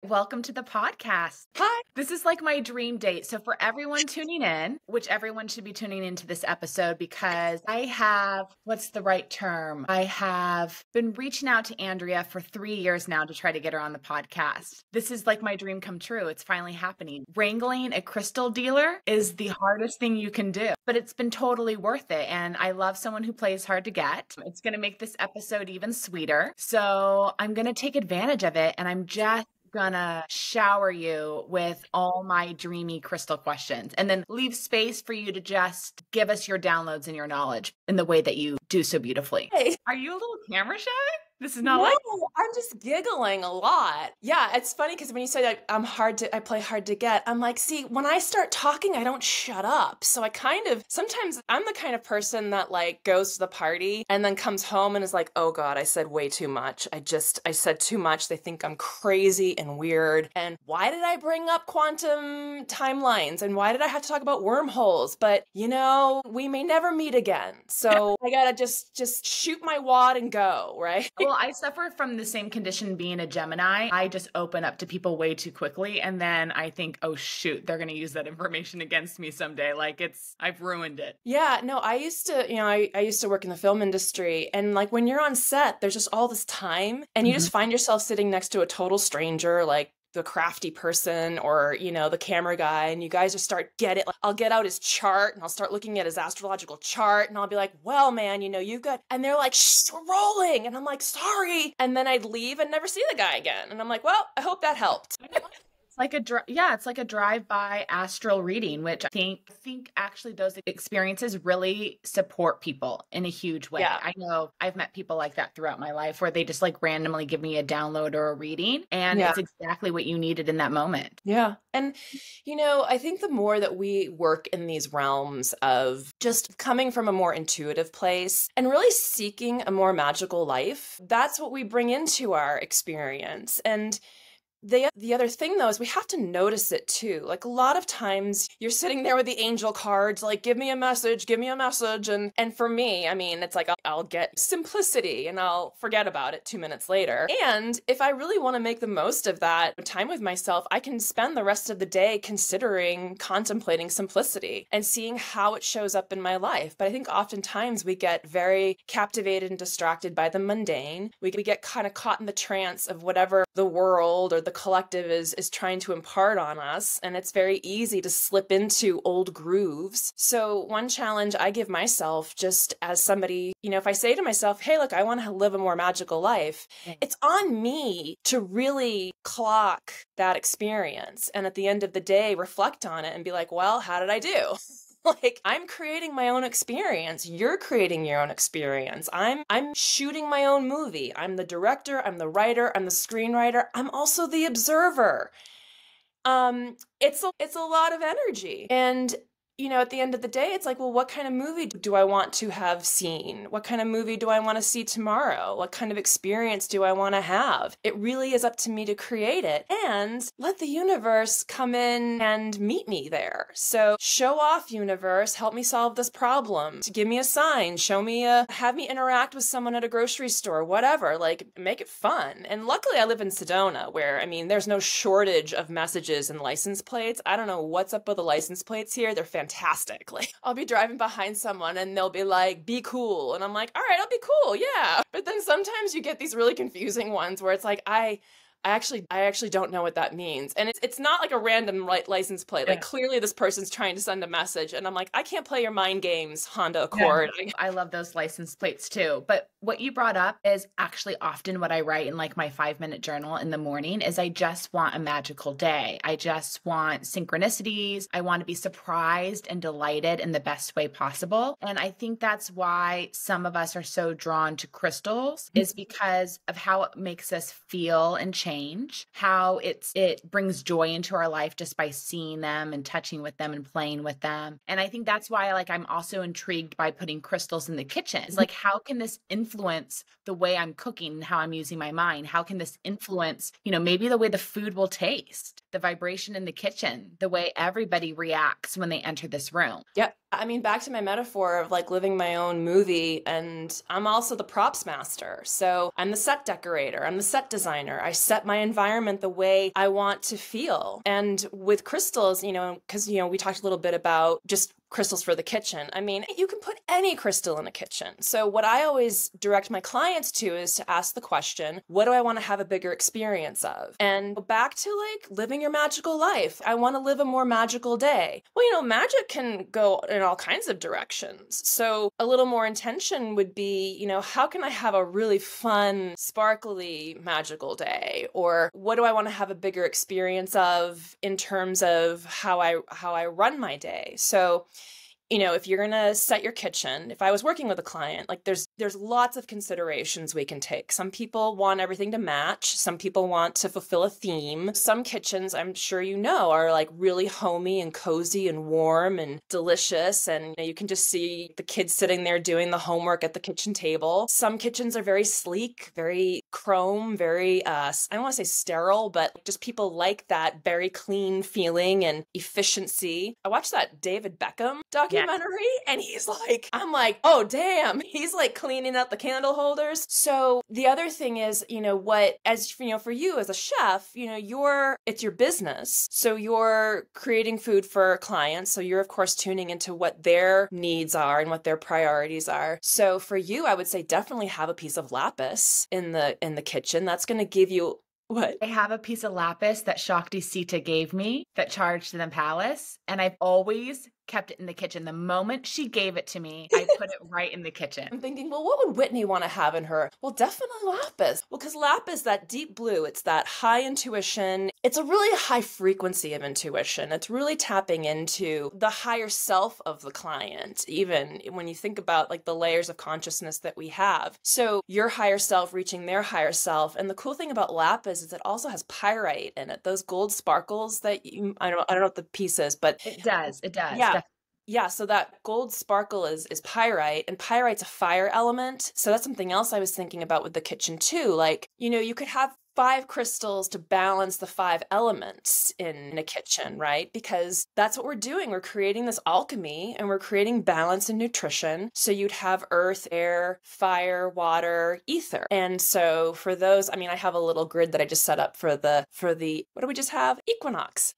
Welcome to the podcast. Hi. This is like my dream date. So for everyone tuning in, which everyone should be tuning into this episode because I have, what's the right term? I have been reaching out to Andrea for 3 years now to try to get her on the podcast. This is like my dream come true. It's finally happening. Wrangling a crystal dealer is the hardest thing you can do, but it's been totally worth it. And I love someone who plays hard to get. It's going to make this episode even sweeter. So I'm going to take advantage of it. And I'm just gonna shower you with all my dreamy crystal questions and then leave space for you to just give us your downloads and your knowledge in the way that you do so beautifully. Hey. Are you a little camera shy? This is not No, like I'm just giggling a lot. Yeah, it's funny because when you say that I play hard to get, I'm like, see, when I start talking, I don't shut up. So sometimes I'm the kind of person that like goes to the party and then comes home and is like, oh God, I said way too much. I said too much. They think I'm crazy and weird. And why did I bring up quantum timelines? And why did I have to talk about wormholes? But we may never meet again. So I gotta just shoot my wad and go, right? Well, I suffer from the same condition being a Gemini. I just open up to people way too quickly. And then I think, oh, shoot, they're going to use that information against me someday. Like I've ruined it. Yeah, no, I used to, I used to work in the film industry. And like when you're on set, there's just all this time and you just find yourself sitting next to a total stranger, like the crafty person or, the camera guy, and you guys just start I'll get out his chart and I'll start looking at his astrological chart and I'll be like, well, man, you've got, and they're like, shh, we're rolling. And I'm like, sorry. And then I'd leave and never see the guy again. And I'm like, well, I hope that helped. It's like a drive-by astral reading, which I think actually those experiences really support people in a huge way. Yeah. I know I've met people like that throughout my life where they just like randomly give me a download or a reading and it's exactly what you needed in that moment. Yeah. And, I think the more that we work in these realms of just coming from a more intuitive place and really seeking a more magical life, that's what we bring into our experience. And the other thing, though, is we have to notice it, too. Like, a lot of times you're sitting there with the angel cards, like, give me a message, give me a message. And for me, I mean, it's like I'll get simplicity and I'll forget about it 2 minutes later. And if I really want to make the most of that time with myself, I can spend the rest of the day contemplating simplicity and seeing how it shows up in my life. But I think oftentimes we get very captivated and distracted by the mundane. We get kind of caught in the trance of whatever the world or the collective is trying to impart on us, and it's very easy to slip into old grooves. So one challenge I give myself, just as somebody, if I say to myself, hey, look, I want to live a more magical life, it's on me to really clock that experience, and at the end of the day, reflect on it and be like, well, how did I do? Like, I'm creating my own experience. You're creating your own experience. I'm shooting my own movie. I'm the director. I'm the writer. I'm the screenwriter. I'm also the observer. It's a lot of energy. And at the end of the day, it's like, well, what kind of movie do I want to have seen? What kind of movie do I want to see tomorrow? What kind of experience do I want to have? It really is up to me to create it and let the universe come in and meet me there. So show off, universe, help me solve this problem. Give me a sign, have me interact with someone at a grocery store, whatever, like make it fun. And luckily I live in Sedona where, there's no shortage of messages and license plates. I don't know what's up with the license plates here. They're fantastic. Like, I'll be driving behind someone and they'll be like, be cool. And I'm like, all right, I'll be cool. Yeah. But then sometimes you get these really confusing ones where it's like, I actually don't know what that means. And it's not like a random license plate. Like clearly this person's trying to send a message. And I'm like, I can't play your mind games, Honda Accord. Yeah. I love those license plates too. But what you brought up is actually often what I write in like my 5-minute journal in the morning is I just want a magical day. I just want synchronicities. I want to be surprised and delighted in the best way possible. And I think that's why some of us are so drawn to crystals is because of how it makes us feel and change, how it brings joy into our life just by seeing them and touching with them and playing with them. And I think that's why I'm also intrigued by putting crystals in the kitchen. It's like, how can this influence the way I'm cooking and how I'm using my mind? How can this influence, maybe the way the food will taste? the vibration in the kitchen, the way everybody reacts when they enter this room. Yep. I mean, back to my metaphor of like living my own movie, and I'm also the props master. So I'm the set decorator, I'm the set designer. I set my environment the way I want to feel. And with crystals, because, we talked a little bit about just crystals for the kitchen. I mean, you can put any crystal in a kitchen. So what I always direct my clients to is to ask the question, what do I want to have a bigger experience of? And back to like living your magical life. I want to live a more magical day. Well, magic can go in all kinds of directions. So a little more intention would be, how can I have a really fun, sparkly, magical day? Or what do I want to have a bigger experience of in terms of how I run my day? So if you're going to set your kitchen, if I was working with a client, like there's lots of considerations we can take. Some people want everything to match. Some people want to fulfill a theme. Some kitchens, I'm sure are like really homey and cozy and warm and delicious. And you can just see the kids sitting there doing the homework at the kitchen table. Some kitchens are very sleek, very chrome, very, I don't want to say sterile, but just people like that very clean feeling and efficiency. I watched that David Beckham documentary. And I'm like, oh, damn. He's like cleaning up the candle holders. So the other thing is, for you as a chef, it's your business. So you're creating food for clients. So you're of course tuning into what their needs are and what their priorities are. So for you, I would say definitely have a piece of lapis in the kitchen. That's going to give you what? I have a piece of lapis that Shakti Sita gave me that charged in the palace, and I've always kept it in the kitchen. The moment she gave it to me, I put it right in the kitchen. I'm thinking, well, what would Whitney want to have in her? Well, definitely lapis. Well, because lapis, that deep blue, it's that high intuition. It's a really high frequency of intuition. It's really tapping into the higher self of the client, even when you think about like the layers of consciousness that we have. So your higher self reaching their higher self. And the cool thing about lapis is it also has pyrite in it. Those gold sparkles that I don't know what the piece is, but it does. Yeah. Yeah, so that gold sparkle is pyrite, and pyrite's a fire element. So that's something else I was thinking about with the kitchen too. Like, you could have 5 crystals to balance the 5 elements in a kitchen, right? Because that's what we're doing. We're creating this alchemy and we're creating balance and nutrition. So you'd have earth, air, fire, water, ether. And so for those, I have a little grid that I just set up for the, what do we just have? Equinox,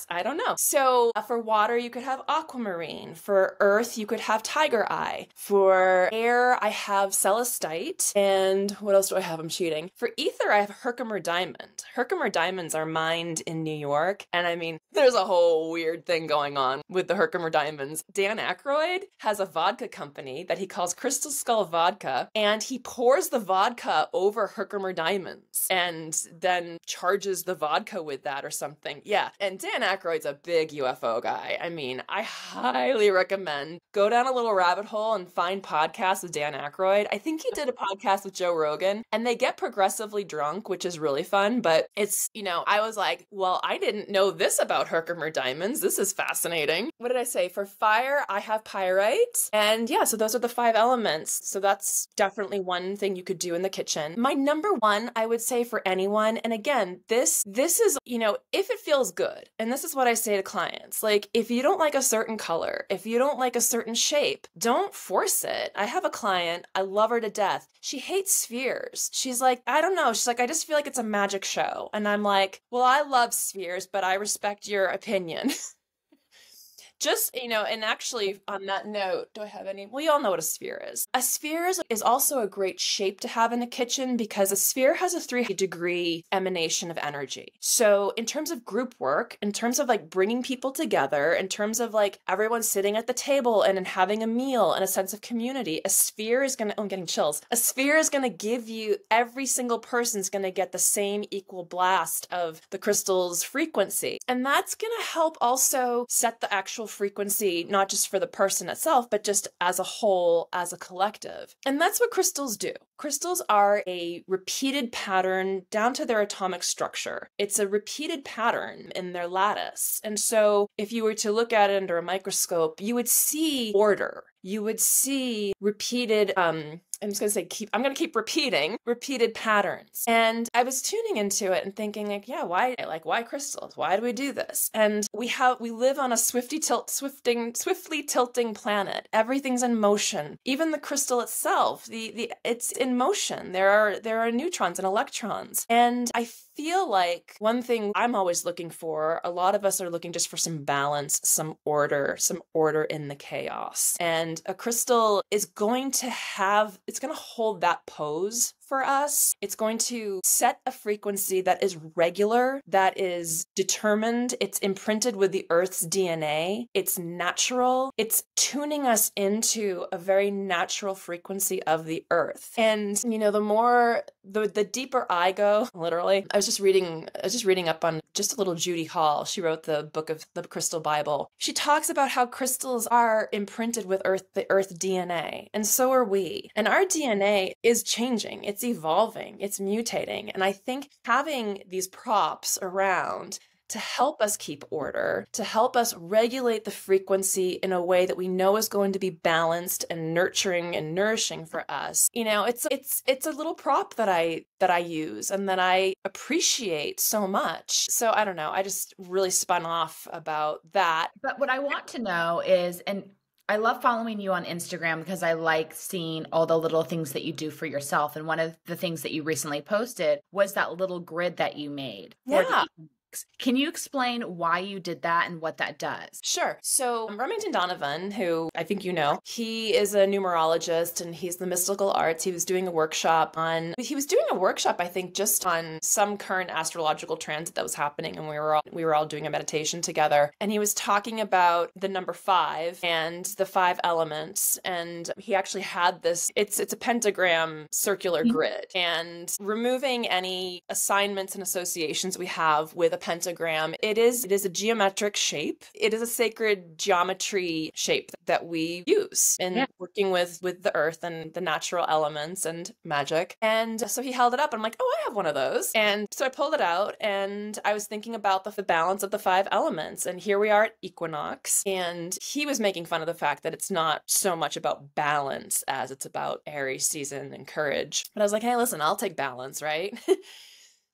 I don't know. So for water, you could have aquamarine. For earth, you could have tiger eye. For air, I have celestite. And what else do I have? I'm cheating. For ether, I have Herkimer diamond. Herkimer diamonds are mined in New York. And there's a whole weird thing going on with the Herkimer diamonds. Dan Aykroyd has a vodka company that he calls Crystal Skull Vodka, and he pours the vodka over Herkimer diamonds and then charges the vodka with that or something. Yeah. And Dan Aykroyd's a big UFO guy. I highly recommend go down a little rabbit hole and find podcasts with Dan Aykroyd. I think he did a podcast with Joe Rogan, and they get progressively drunk, which is really fun. But it's, I was like, well, I didn't know this about Herkimer diamonds. This is fascinating. What did I say? For fire, I have pyrite. And yeah, so those are the 5 elements. So that's definitely one thing you could do in the kitchen. My number one, I would say for anyone, and again, this is, if it feels good, and this is what I say to clients, like, if you don't like a certain color, if you don't like a certain shape, don't force it. I have a client, I love her to death. She hates spheres. She's like, I don't know. She's like, I just feel like it's a magic show. And I'm like, well, I love spheres, but I respect your opinion. Just, and actually on that note, do I have any? Well, you all know what a sphere is. A sphere is also a great shape to have in a kitchen because a sphere has a 3-degree emanation of energy. So in terms of group work, in terms of like bringing people together, in terms of like everyone sitting at the table and having a meal and a sense of community, a sphere is going to, I'm getting chills. A sphere is going to give you, every single person's going to get the same equal blast of the crystal's frequency. And that's going to help also set the actual frequency, not just for the person itself, but just as a whole, as a collective. And that's what crystals do. Crystals are a repeated pattern down to their atomic structure. It's a repeated pattern in their lattice. And so if you were to look at it under a microscope, you would see order. you would see repeated, I'm just going to say I'm going to keep repeating repeated patterns. And I was tuning into it and thinking like, yeah, why crystals? Why do we do this? And we live on a swiftly tilting planet. Everything's in motion. Even the crystal itself, it's in motion. There are neutrons and electrons. And I feel like one thing I'm always looking for, a lot of us are looking just for some balance, some order in the chaos. And a crystal is going to hold that pose for us. It's going to set a frequency that is regular, that is determined. It's imprinted with the Earth's DNA. It's natural. It's tuning us into a very natural frequency of the Earth. And, the deeper I go, literally, I was just reading up on just a little Judy Hall. She wrote the book of the Crystal Bible. She talks about how crystals are imprinted with the Earth DNA. And so are we. And our DNA is changing. It's evolving, it's mutating. And I think having these props around to help us keep order, to help us regulate the frequency in a way that we know is going to be balanced and nurturing and nourishing for us. It's a little prop that I use and that I appreciate so much. So I don't know, I just really spun off about that. But what I want to know is, and I love following you on Instagram because I like seeing all the little things that you do for yourself. And one of the things that you recently posted was that little grid that you made. Yeah. Can you explain why you did that and what that does? Sure. So Remington Donovan, who I think you know, he is a numerologist and he's the mystical arts. He was doing a workshop, I think, just on some current astrological transit that was happening. And we were all doing a meditation together. And he was talking about the number 5 and the 5 elements. And he actually had this, it's a pentagram circular grid, and removing any assignments and associations we have with a pentagram. It is a geometric shape. It is a sacred geometry shape that we use in working with the earth and the natural elements and magic. And so he held it up and I'm like, oh, I have one of those. And so I pulled it out and I was thinking about the balance of the 5 elements. And here we are at equinox. And he was making fun of the fact that it's not so much about balance as it's about Aries season and courage. But I was like, hey, listen, I'll take balance, right?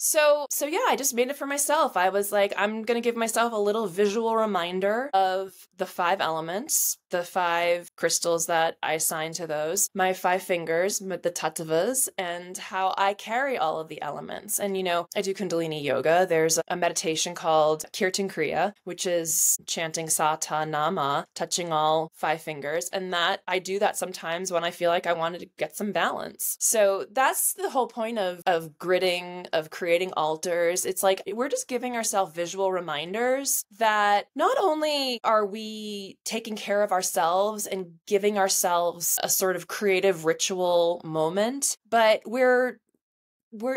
So yeah, I just made it for myself. I was like, I'm going to give myself a little visual reminder of the 5 elements, the 5 crystals that I assign to those, my 5 fingers, the tattvas, and how I carry all of the elements. And, I do Kundalini yoga. There's a meditation called Kirtan Kriya, which is chanting Sata Nama, touching all 5 fingers. And I do that sometimes when I feel like I wanted to get some balance. So that's the whole point of gridding, of creating altars. It's like we're just giving ourselves visual reminders that not only are we taking care of ourselves and giving ourselves a sort of creative ritual moment, but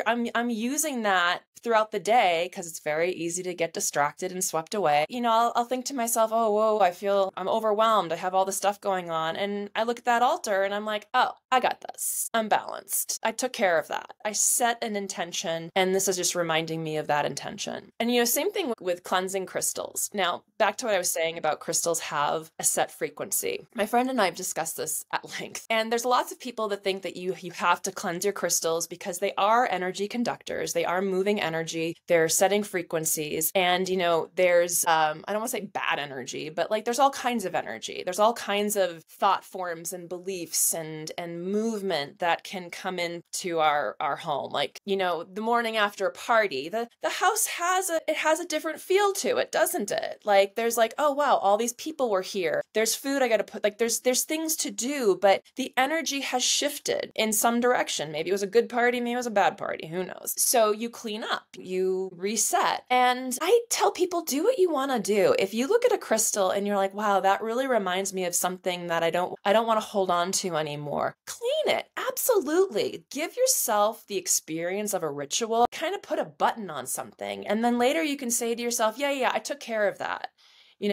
I'm using that throughout the day because it's very easy to get distracted and swept away. I'll think to myself, oh, whoa, I'm overwhelmed. I have all this stuff going on. And I look at that altar and I'm like, oh, I got this. I'm balanced. I took care of that. I set an intention and this is just reminding me of that intention. And, same thing with cleansing crystals. Now, back to what I was saying about crystals have a set frequency. My friend and I have discussed this at length. And there's lots of people that think that you have to cleanse your crystals because they are energy conductors. They are moving energy. They're setting frequencies. And, there's, I don't want to say bad energy, but like there's all kinds of energy. There's all kinds of thought forms and beliefs and movement that can come into our home. Like, the morning after a party, the house has a different feel to it, doesn't it? Like there's like, oh wow, all these people were here. There's food I got to put, like there's things to do, but the energy has shifted in some direction. Maybe it was a good party, maybe it was a bad party, who knows? So you clean up, you reset. And I tell people, do what you want to do. If you look at a crystal and you're like, wow, that really reminds me of something that I don't want to hold on to anymore, clean it. Absolutely. Give yourself the experience of a ritual, kind of put a button on something. And then later you can say to yourself, yeah, I took care of that.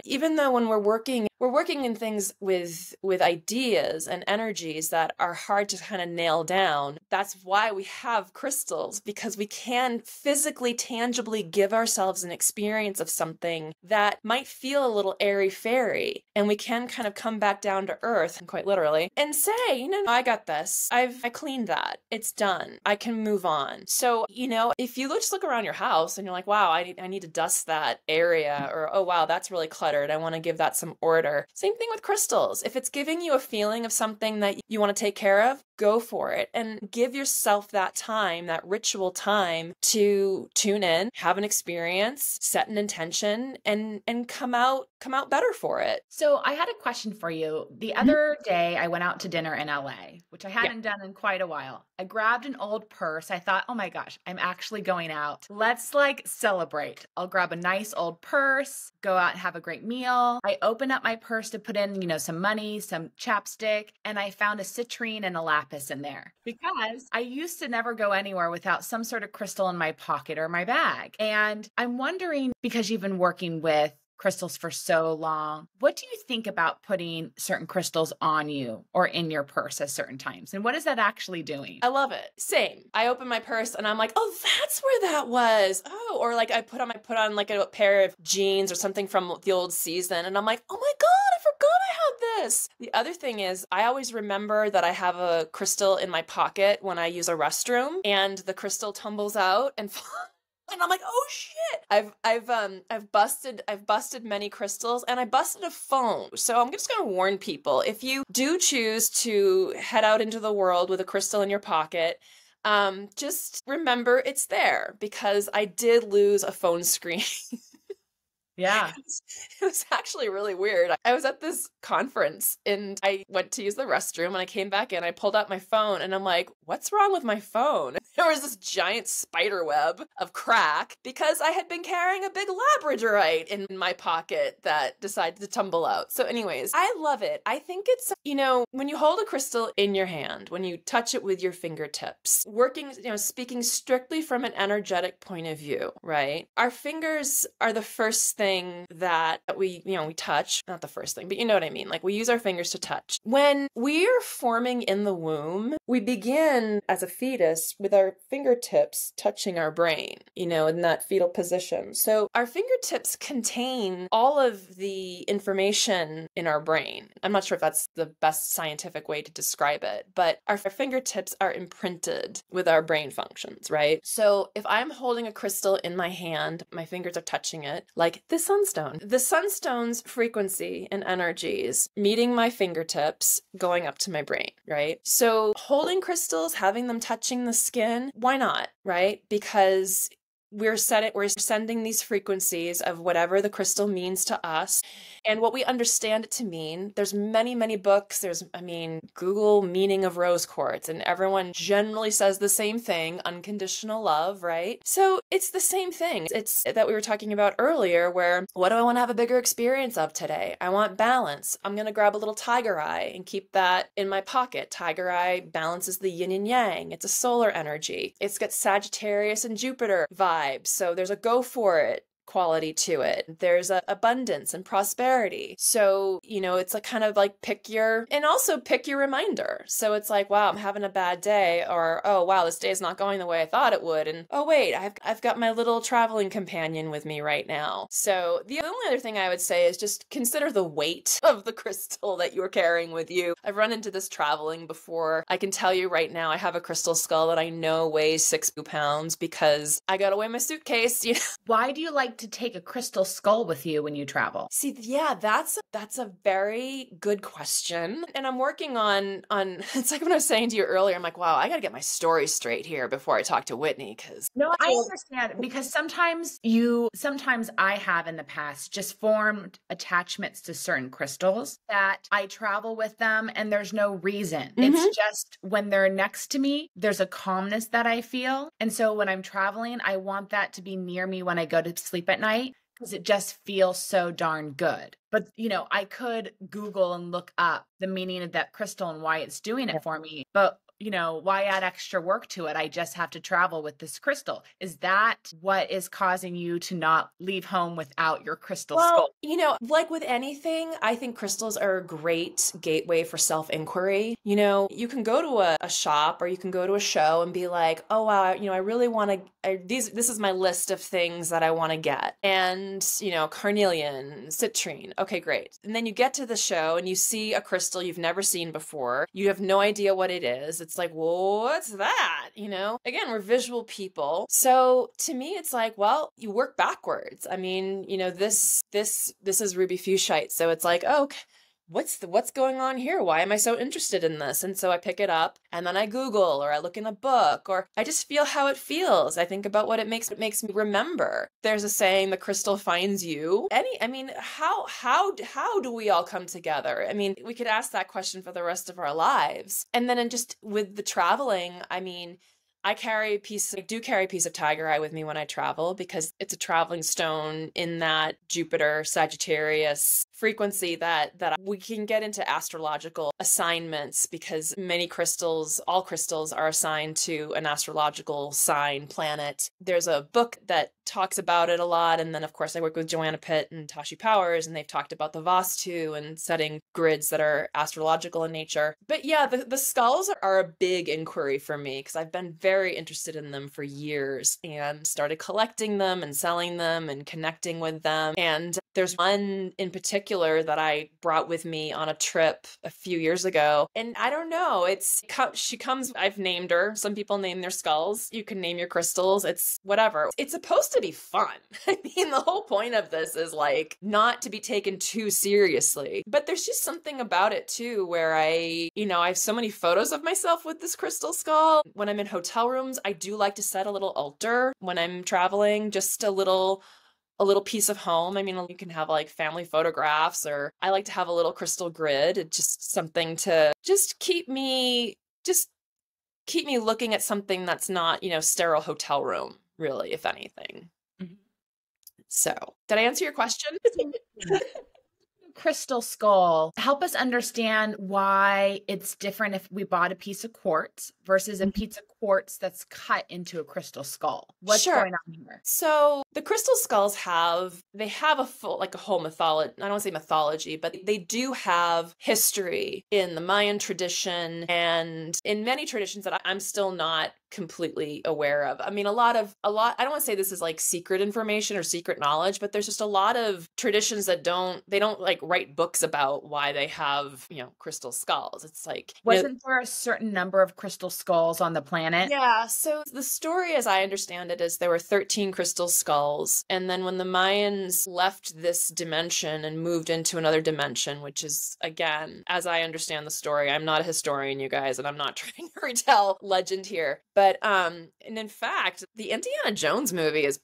Even though when we're working we're working in things with ideas and energies that are hard to kind of nail down. That's why we have crystals, because we can physically, tangibly give ourselves an experience of something that might feel a little airy-fairy, and we can kind of come back down to earth, quite literally, and say, I got this. I cleaned that. It's done. I can move on. So, if you just look around your house and you're like, wow, I need to dust that area, or, oh, wow, that's really cluttered. I want to give that some order. Same thing with crystals. If it's giving you a feeling of something that you want to take care of, go for it and give yourself that time, that ritual time to tune in, have an experience, set an intention, and come out better for it. So I had a question for you. The other day I went out to dinner in LA, which I hadn't done in quite a while. I grabbed an old purse. I thought, oh my gosh, I'm actually going out. Let's celebrate. I'll grab a nice old purse, go out and have a great meal. I open up my purse to put in, some money, some chapstick, and I found a citrine and a lapis in there because I used to never go anywhere without some sort of crystal in my pocket or my bag. And I'm wondering, because you've been working with crystals for so long, what do you think about putting certain crystals on you or in your purse at certain times? And what is that actually doing? I love it. Same. I open my purse and I'm like, oh, that's where that was. Oh, or I put on a pair of jeans or something from the old season, and I'm like, oh my God, I forgot I had this. The other thing is, I always remember that I have a crystal in my pocket when I use a restroom, and the crystal tumbles out and and I'm like, oh shit! I've busted many crystals, and I busted a phone. So I'm just gonna warn people: if you do choose to head out into the world with a crystal in your pocket, just remember it's there, because I did lose a phone screen. Yeah. It was actually really weird. I was at this conference and I went to use the restroom, and I came back in, I pulled out my phone, and I'm like, what's wrong with my phone? There was this giant spider web of crack because I had been carrying a big labradorite in my pocket that decided to tumble out. So anyways, I love it. I think it's, when you hold a crystal in your hand, when you touch it with your fingertips, working, speaking strictly from an energetic point of view, right? Our fingers are the first thing that we touch. Not the first thing, but you know what I mean? We use our fingers to touch. When we're forming in the womb, we begin as a fetus with our fingertips touching our brain, in that fetal position. So our fingertips contain all of the information in our brain. I'm not sure if that's the best scientific way to describe it, but our fingertips are imprinted with our brain functions, right? So if I'm holding a crystal in my hand, my fingers are touching it, like the sunstone. The sunstone's frequency and energies meeting my fingertips, going up to my brain, right? So holding crystals, having them touching the skin, why not, right? Because we're sending these frequencies of whatever the crystal means to us and what we understand it to mean. There's many, many books. Google meaning of rose quartz, and everyone generally says the same thing, unconditional love, right? So it's the same thing. It's that we were talking about earlier, where what do I want to have a bigger experience of today? I want balance. I'm going to grab a little tiger eye and keep that in my pocket. Tiger eye balances the yin and yang. It's a solar energy. It's got Sagittarius and Jupiter vibes. So there's a go for it quality to it. There's a abundance and prosperity. So, it's pick your reminder. So it's like, wow, I'm having a bad day, or, oh, wow, this day is not going the way I thought it would. And, oh, wait, I've got my little traveling companion with me right now. So the only other thing I would say is just consider the weight of the crystal that you're carrying with you. I've run into this traveling before. I can tell you right now, I have a crystal skull that I know weighs 6 pounds because I gotta weigh my suitcase. Why do you like to take a crystal skull with you when you travel? See, yeah, that's a very good question. And I'm working on it's like when I was saying to you earlier, I'm like, wow, I got to get my story straight here before I talk to Whitney, because no, I understand, because sometimes I have in the past just formed attachments to certain crystals that I travel with them and there's no reason. Mm-hmm. It's just when they're next to me, there's a calmness that I feel. And so when I'm traveling, I want that to be near me when I go to sleep at night, because it just feels so darn good. But, I could Google and look up the meaning of that crystal and why it's doing it for me. But, why add extra work to it? I just have to travel with this crystal. Is that what is causing you to not leave home without your crystal skull? Well, like with anything, I think crystals are a great gateway for self-inquiry. You can go to a shop or you can go to a show and be like, oh, wow, I really want to, this is my list of things that I want to get. And, carnelian, citrine. Okay, great. And then you get to the show and you see a crystal you've never seen before. You have no idea what it is. It's like, well, what's that? Again, we're visual people. So to me, it's like, well, you work backwards. I mean, this is ruby fuchsite. So it's like, oh, what's going on here? Why am I so interested in this? And so I pick it up and then I Google or I look in a book or I just feel how it feels. I think about what it makes me remember. There's a saying, the crystal finds you. How do we all come together? I mean, we could ask that question for the rest of our lives. And then just with the traveling, I mean, I do carry a piece of tiger eye with me when I travel because it's a traveling stone in that Jupiter Sagittarius frequency that we can get into astrological assignments because all crystals are assigned to an astrological sign, planet. There's a book that talks about it a lot. And then of course I work with Joanna Pitt and Tashi Powers, and they've talked about the Vastu and setting grids that are astrological in nature. But yeah, the skulls are a big inquiry for me because I've been very interested in them for years and started collecting them and selling them and connecting with them. And there's one in particular that I brought with me on a trip a few years ago. And I don't know, I've named her. Some people name their skulls. You can name your crystals. It's whatever. It's supposed to be fun. I mean, the whole point of this is like not to be taken too seriously. But there's just something about it too, where I have so many photos of myself with this crystal skull. When I'm in hotel rooms, I do like to set a little altar when I'm traveling, just a little piece of home. I mean, you can have like family photographs, or I like to have a little crystal grid. It's just something to just keep me looking at something that's not, sterile hotel room, really, if anything. Mm-hmm. So, did I answer your question? Crystal skull, help us understand why it's different if we bought a piece of quartz versus a piece of quartz that's cut into a crystal skull. What's going on here? So the crystal skulls have a whole mythology. I don't want to say mythology, but they do have history in the Mayan tradition and in many traditions that I'm still not completely aware of. I mean, a lot, I don't want to say this is like secret information or secret knowledge, but there's just a lot of traditions that don't like write books about why they have, crystal skulls. It's like, wasn't there a certain number of crystal skulls on the planet? Yeah. So the story, as I understand it, is there were 13 crystal skulls. And then when the Mayans left this dimension and moved into another dimension, which is, again, as I understand the story, I'm not a historian, you guys, and I'm not trying to retell legend here. But, and in fact, the Indiana Jones movie is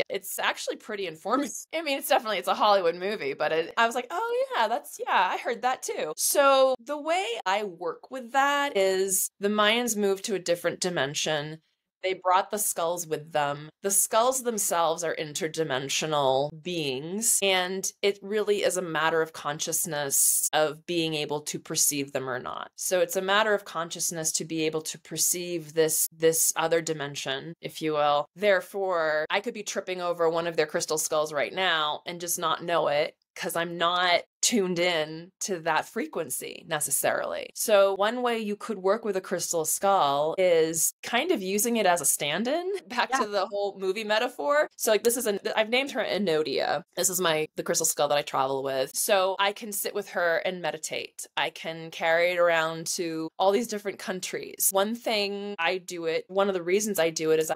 it's actually pretty informative. I mean, it's a Hollywood movie, but I was like, oh yeah, I heard that too. So the way I work with that is the Mayans moved to a different dimension. They brought the skulls with them. The skulls themselves are interdimensional beings, and it really is a matter of consciousness of being able to perceive them or not. So it's a matter of consciousness to be able to perceive this other dimension, if you will. Therefore, I could be tripping over one of their crystal skulls right now and just not know it, because I'm not tuned in to that frequency necessarily. So one way you could work with a crystal skull is kind of using it as a stand-in, back to the whole movie metaphor. So like I've named her Enodia. This is the crystal skull that I travel with. So I can sit with her and meditate. I can carry it around to all these different countries. One of the reasons I do it is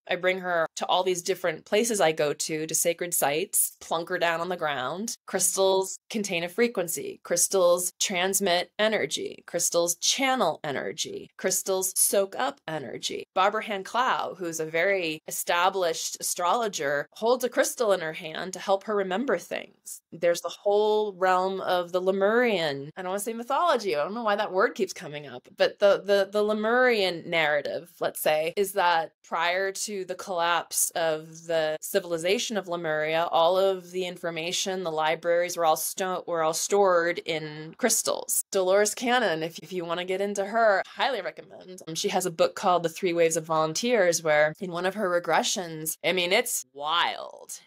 I bring her to all these different places I go to sacred sites, plunk her down on the ground. Crystals contain a frequency. Crystals transmit energy. Crystals channel energy. Crystals soak up energy. Barbara Hand Clow, who's a very established astrologer, holds a crystal in her hand to help her remember things. There's the whole realm of the Lemurian, I don't want to say mythology, I don't know why that word keeps coming up, but the Lemurian narrative, let's say, is that prior to to the collapse of the civilization of Lemuria, all of the information, the libraries were all stored in crystals. Dolores Cannon, if you want to get into her, highly recommend. She has a book called The Three Waves of Volunteers, where in one of her regressions, I mean, it's wild.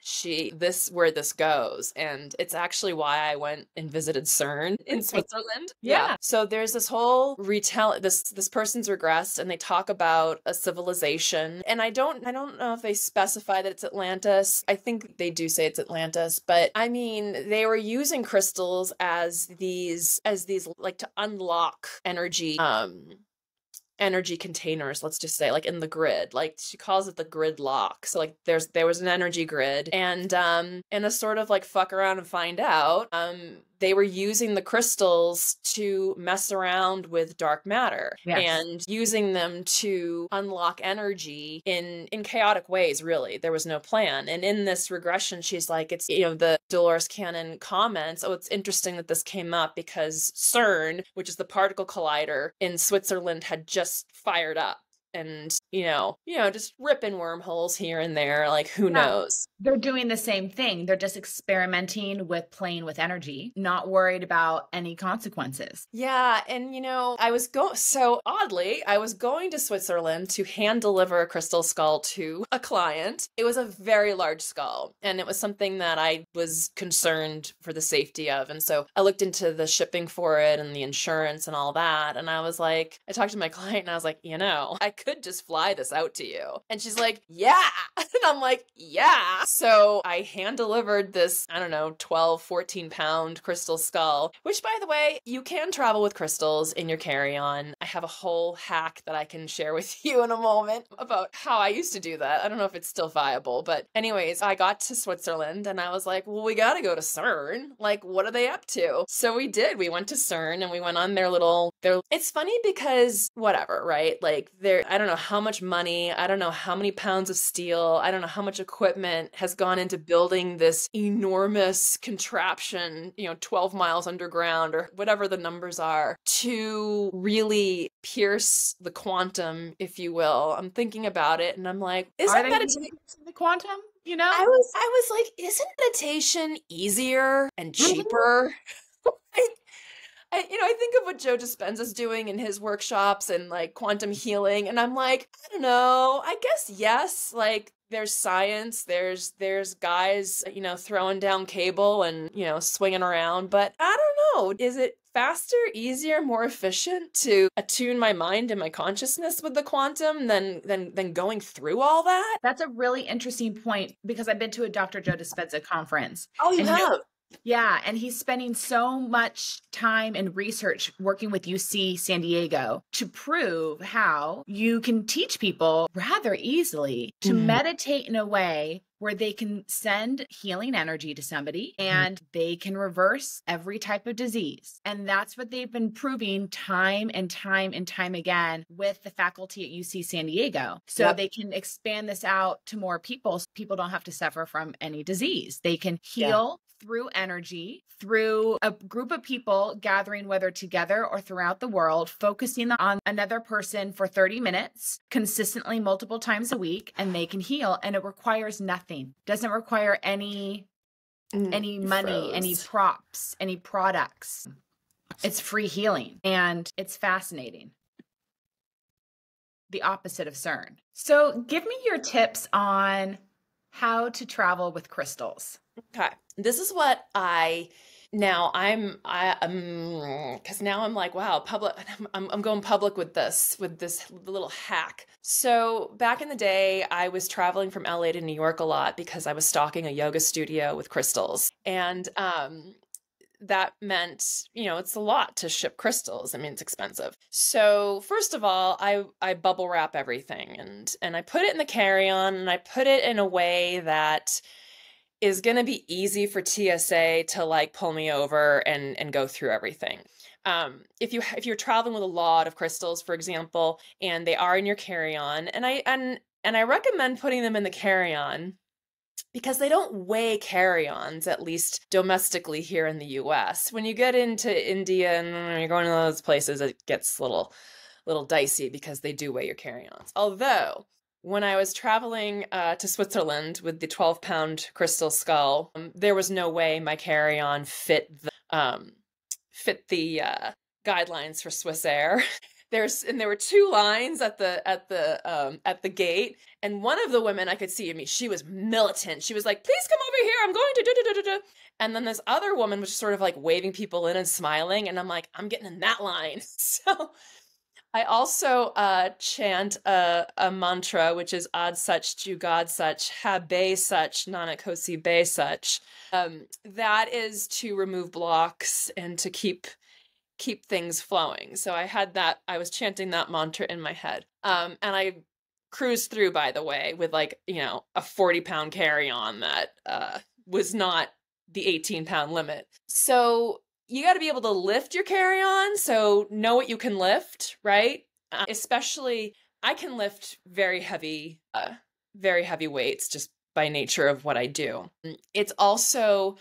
Where this goes. And it's actually why I went and visited CERN in Switzerland. Yeah. So there's this whole this person's regressed, and they talk about a civilization. And I don't know if they specify that it's Atlantis. I think they do say it's Atlantis, but I mean, they were using crystals as these like to unlock energy containers, let's just say, like in the grid. Like she calls it the grid lock. So like there was an energy grid, and in a sort of like fuck around and find out, they were using the crystals to mess around with dark matter. Yes. And using them to unlock energy in chaotic ways, really. There was no plan. And in this regression, she's like, it's, the Dolores Cannon comments, oh, it's interesting that this came up because CERN, which is the particle collider in Switzerland, had just fired up. And, just ripping wormholes here and there, like who knows? They're doing the same thing. They're just experimenting with playing with energy, not worried about any consequences. Yeah. And, I was going to Switzerland to hand deliver a crystal skull to a client. It was a very large skull, and it was something that I was concerned for the safety of. And so I looked into the shipping for it and the insurance and all that. And I was like, I talked to my client and I was like, I could just fly this out to you. And she's like, yeah. And I'm like, yeah. So I hand delivered this, 12, 14 pound crystal skull, which, by the way, you can travel with crystals in your carry-on. I have a whole hack that I can share with you in a moment about how I used to do that. I don't know if it's still viable, but anyways, I got to Switzerland and I was like, well, we got to go to CERN. Like, what are they up to? So we did. We went to CERN and we went on it's funny because whatever, right? Like I don't know how much money, I don't know how many pounds of steel, I don't know how much equipment has gone into building this enormous contraption, 12 miles underground or whatever the numbers are, to really pierce the quantum, if you will. I'm thinking about it and I'm like, isn't meditation the quantum? I was like, isn't meditation easier and cheaper? I think of what Joe Dispenza's doing in his workshops and like quantum healing, and I'm like, I don't know, I guess yes, like there's science, there's guys, throwing down cable and, swinging around, but I don't know, is it faster, easier, more efficient to attune my mind and my consciousness with the quantum than going through all that? That's a really interesting point, because I've been to a Dr. Joe Dispenza conference. Oh, you have? Yeah, and he's spending so much time and research working with UC San Diego to prove how you can teach people rather easily to meditate in a way where they can send healing energy to somebody and they can reverse every type of disease. And that's what they've been proving time and time and time again with the faculty at UC San Diego. So they can expand this out to more people, so people don't have to suffer from any disease. They can heal through energy, through a group of people gathering, whether together or throughout the world, focusing on another person for 30 minutes, consistently multiple times a week, and they can heal. And it requires nothing. Doesn't require any money, any props, any products. It's free healing, and it's fascinating. The opposite of CERN. So give me your tips on how to travel with crystals. Okay. This is what because now I'm like, wow, I'm going public with this little hack. So back in the day, I was traveling from LA to New York a lot because I was stalking a yoga studio with crystals. And, that meant, it's a lot to ship crystals. I mean, it's expensive. So first of all, I bubble wrap everything and I put it in the carry-on, and I put it in a way that is going to be easy for TSA to like pull me over and go through everything. If you're traveling with a lot of crystals, for example, and they are in your carry-on, and I recommend putting them in the carry-on because they don't weigh carry-ons, at least domestically here in the US. When you get into India and you're going to those places, it gets a little dicey because they do weigh your carry-ons. Although when I was traveling to Switzerland with the 12-pound crystal skull, there was no way my carry-on fit the guidelines for Swiss Air. There were two lines at the gate, and one of the women I could see in me, she was militant. She was like, "Please come over here. I'm going to do do do do." And then this other woman was sort of like waving people in and smiling, and I'm like, I'm getting in that line. So I also chant a mantra, which is Ad Such, Ju God Such, Ha Be Such, Nanak Hosi Be Such. That is to remove blocks and to keep things flowing. So I was chanting that mantra in my head. And I cruised through, by the way, with like, a 40-pound carry-on that was not the 18-pound limit. So you got to be able to lift your carry-on, so know what you can lift, right? Especially, I can lift very heavy weights just by nature of what I do. It's also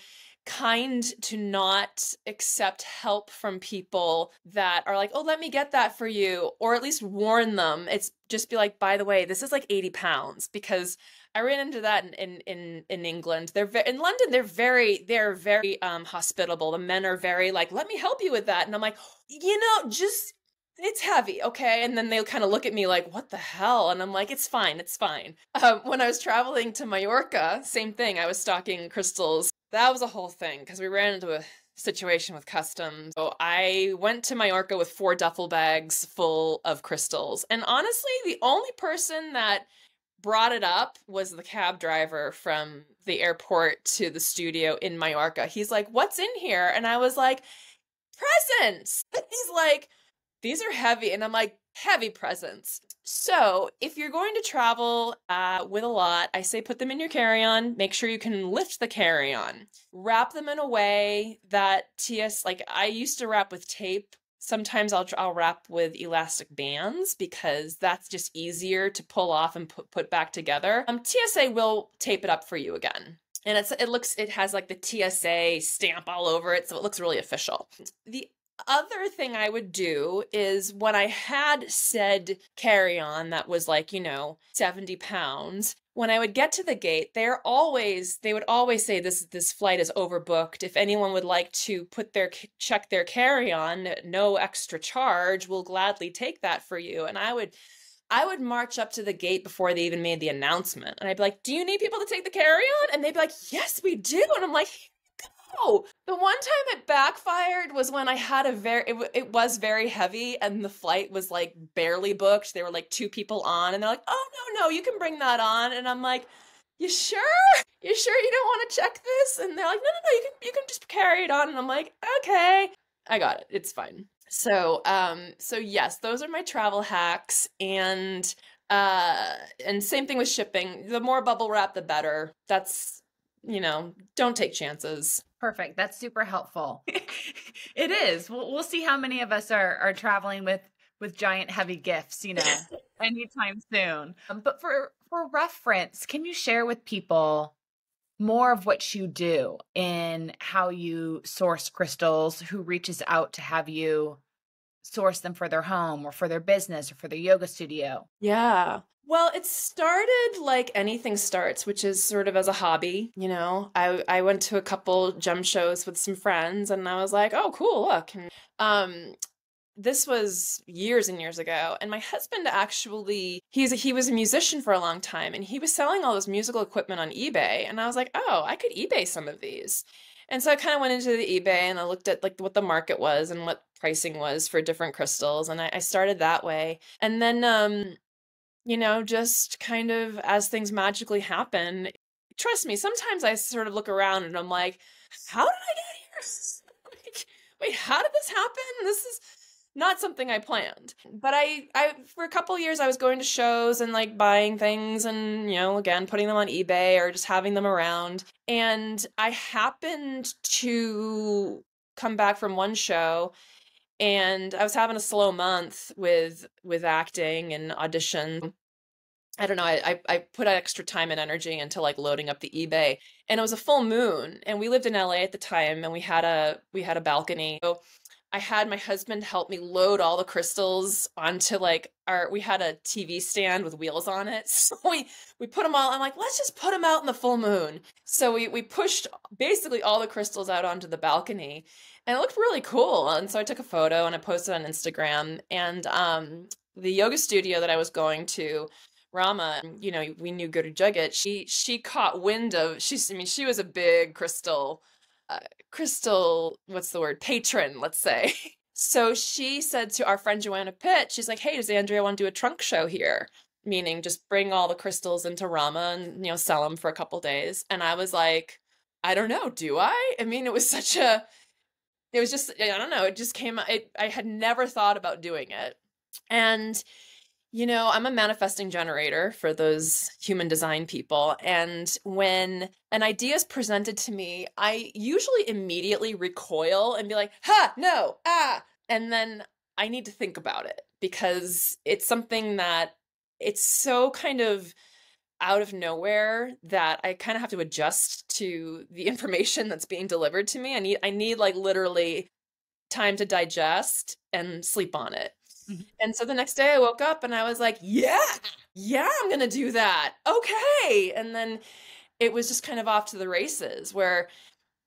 kind to not accept help from people that are like, "Oh, let me get that for you," or at least warn them. It's just be like, "By the way, this is like 80 pounds," because I ran into that in England. In London, they're very hospitable. The men are very like, "Let me help you with that," and I'm like, just. It's heavy, okay? And then they'll kind of look at me like, what the hell? And I'm like, it's fine, it's fine. When I was traveling to Mallorca, same thing. I was stocking crystals. That was a whole thing because we ran into a situation with customs. So I went to Mallorca with 4 duffel bags full of crystals. And honestly, the only person that brought it up was the cab driver from the airport to the studio in Mallorca. He's like, "What's in here?" And I was like, "Presents." He's like, "These are heavy." And I'm like, "Heavy presents." So if you're going to travel with a lot, I say put them in your carry-on. Make sure you can lift the carry-on. Wrap them in a way that like I used to wrap with tape. Sometimes I'll wrap with elastic bands because that's just easier to pull off and put back together. TSA will tape it up for you again. And it has like the TSA stamp all over it, so it looks really official. The other thing I would do is when I had said carry-on that was like, 70 pounds, when I would get to the gate, they would always say this flight is overbooked. If anyone would like to check their carry-on, no extra charge, we'll gladly take that for you. And I would march up to the gate before they even made the announcement. And I'd be like, "Do you need people to take the carry-on?" And they'd be like, "Yes, we do." And I'm like, "Oh." The one time it backfired was when I had it was very heavy and the flight was like barely booked. There were like 2 people on and they're like, "Oh, no, you can bring that on." And I'm like, "You sure? You sure you don't want to check this?" And they're like, "No, you can just carry it on." And I'm like, "Okay, I got it. It's fine." So yes, those are my travel hacks. And same thing with shipping. The more bubble wrap, the better. That's, don't take chances. Perfect. That's super helpful. It is. We'll see how many of us are traveling with giant heavy gifts, anytime soon. But for reference, can you share with people more of what you do in how you source crystals, who reaches out to have you source them for their home or for their business or for their yoga studio? Yeah. Well, it started like anything starts, which is sort of as a hobby. I went to a couple gem shows with some friends and I was like, "Oh, cool, look." And, this was years and years ago. And my husband actually, he was a musician for a long time and he was selling all this musical equipment on eBay. And I was like, "Oh, I could eBay some of these." And so I kind of went into the eBay and I looked at like what the market was and what pricing was for different crystals. And I started that way. And then, just kind of as things magically happen, trust me, sometimes I sort of look around and I'm like, "How did I get here?" Like, wait, how did this happen? This is not something I planned. But I for a couple of years, I was going to shows and like buying things and, again, putting them on eBay or just having them around. And I happened to come back from one show and I was having a slow month with acting and audition. I don't know. I put extra time and energy into like loading up the eBay, and it was a full moon, and we lived in LA at the time, and we had a balcony. So I had my husband help me load all the crystals onto like we had a TV stand with wheels on it. So we put them all, I'm like, let's just put them out in the full moon. So we pushed basically all the crystals out onto the balcony, and it looked really cool. And so I took a photo and I posted on Instagram. And the yoga studio that I was going to, Rama, you know, we knew Guru Jagat, she caught wind of, she was a big crystal, what's the word, patron, let's say. So she said to our friend Joanna Pitt, she's like, hey, does Andrea want to do a trunk show here? Meaning just bring all the crystals into Rama and, you know, sell them for a couple days. And I was like, I don't know, do I? I mean, it was just, I don't know, it just came, I had never thought about doing it. And you know, I'm a manifesting generator for those human design people. And when an idea is presented to me, I usually immediately recoil and be like, ha, no, ah. And then I need to think about it, because it's something that it's so kind of out of nowhere that I kind of have to adjust to the information that's being delivered to me. I need like literally time to digest and sleep on it. And so the next day I woke up and I was like, yeah, I'm going to do that. Okay. And then it was just kind of off to the races, where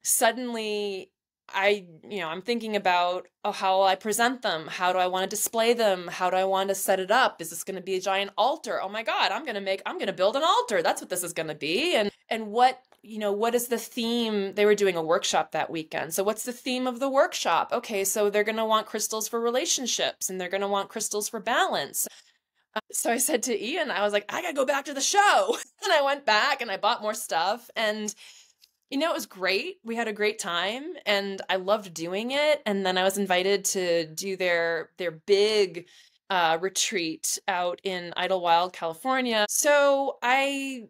suddenly I'm thinking about, oh, how will I present them? How do I want to display them? How do I want to set it up? Is this going to be a giant altar? Oh my God, I'm going to build an altar. That's what this is going to be. And what is the theme? They were doing a workshop that weekend. So what's the theme of the workshop? Okay, so they're going to want crystals for relationships, and they're going to want crystals for balance. So I said to Ian, I was like, I got to go back to the show. And I went back and I bought more stuff, and you know, it was great. We had a great time and I loved doing it. And then I was invited to do their big retreat out in Idlewild, California. So I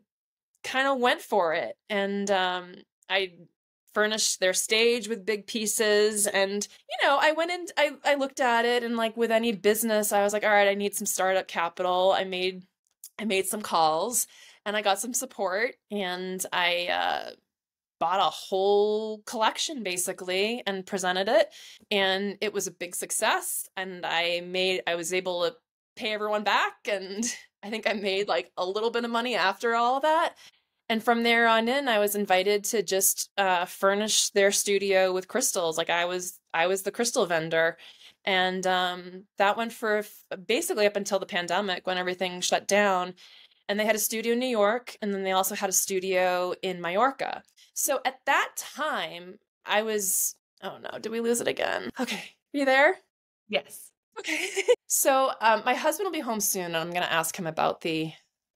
kind of went for it, and I furnished their stage with big pieces. And, you know, I went in, I looked at it, and like with any business, I was like, all right, I need some startup capital. I made some calls and I got some support, and I bought a whole collection basically and presented it, and it was a big success. And I was able to pay everyone back, and I think I made like a little bit of money after all of that. And from there on in, I was invited to just furnish their studio with crystals. Like I was the crystal vendor. And that went for basically up until the pandemic, when everything shut down. And they had a studio in New York, and then they also had a studio in Mallorca. So at that time, I was, oh no, did we lose it again? Okay. Are you there? Yes. Okay. So my husband will be home soon, and I'm going to ask him about the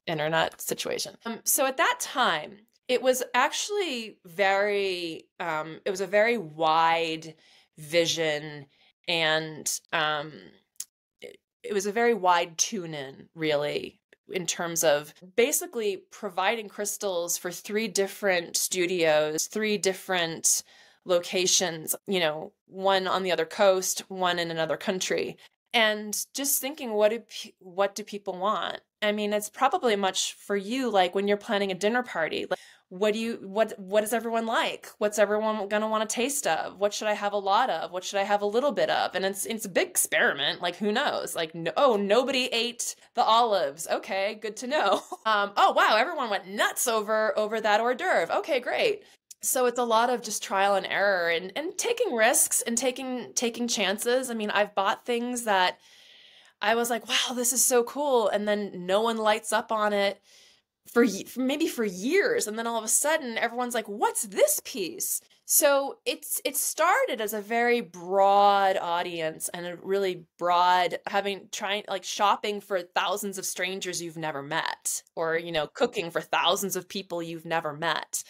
internet situation. So at that time, it was actually it was a very wide vision, and it was a very wide tune-in, really, in terms of basically providing crystals for 3 different studios, 3 different locations, you know, one on the other coast, one in another country. And just thinking, what do people want? I mean, it's probably much for you, like when you're planning a dinner party, like what does everyone like? What's everyone going to want a taste of? What should I have a lot of? What should I have a little bit of? And it's a big experiment. Like, who knows? Like, nobody ate the olives. Okay, good to know. Oh, wow, everyone went nuts over that hors d'oeuvre. Okay, great. So it's a lot of just trial and error, and taking risks and taking chances. I mean, I've bought things that I was like, wow, this is so cool. And then no one lights up on it for maybe for years. And then all of a sudden everyone's like, what's this piece? So it started as a very broad audience, and a really broad shopping for thousands of strangers you've never met, or, you know, cooking for thousands of people you've never met.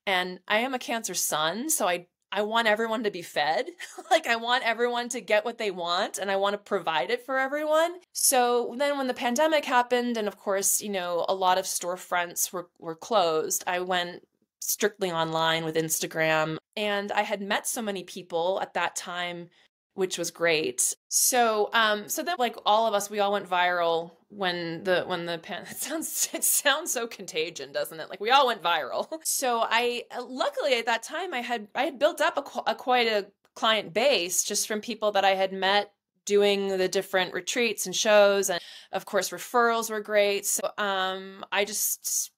And I am a Cancer sun, so I want everyone to be fed. Like, I want everyone to get what they want, and I want to provide it for everyone. So then when the pandemic happened, and of course, you know, a lot of storefronts were closed, I went strictly online with Instagram, and I had met so many people at that time, which was great. So then, like, all of us, we all went viral when the it sounds so contagion, doesn't it? Like, we all went viral. So luckily at that time I had built up quite a client base just from people that I had met doing the different retreats and shows. And of course, referrals were great. So I just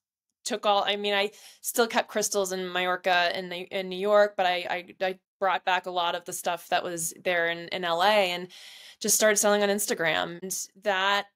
took I still kept crystals in Mallorca and in New York, but I brought back a lot of the stuff that was there in LA and just started selling on Instagram. And that,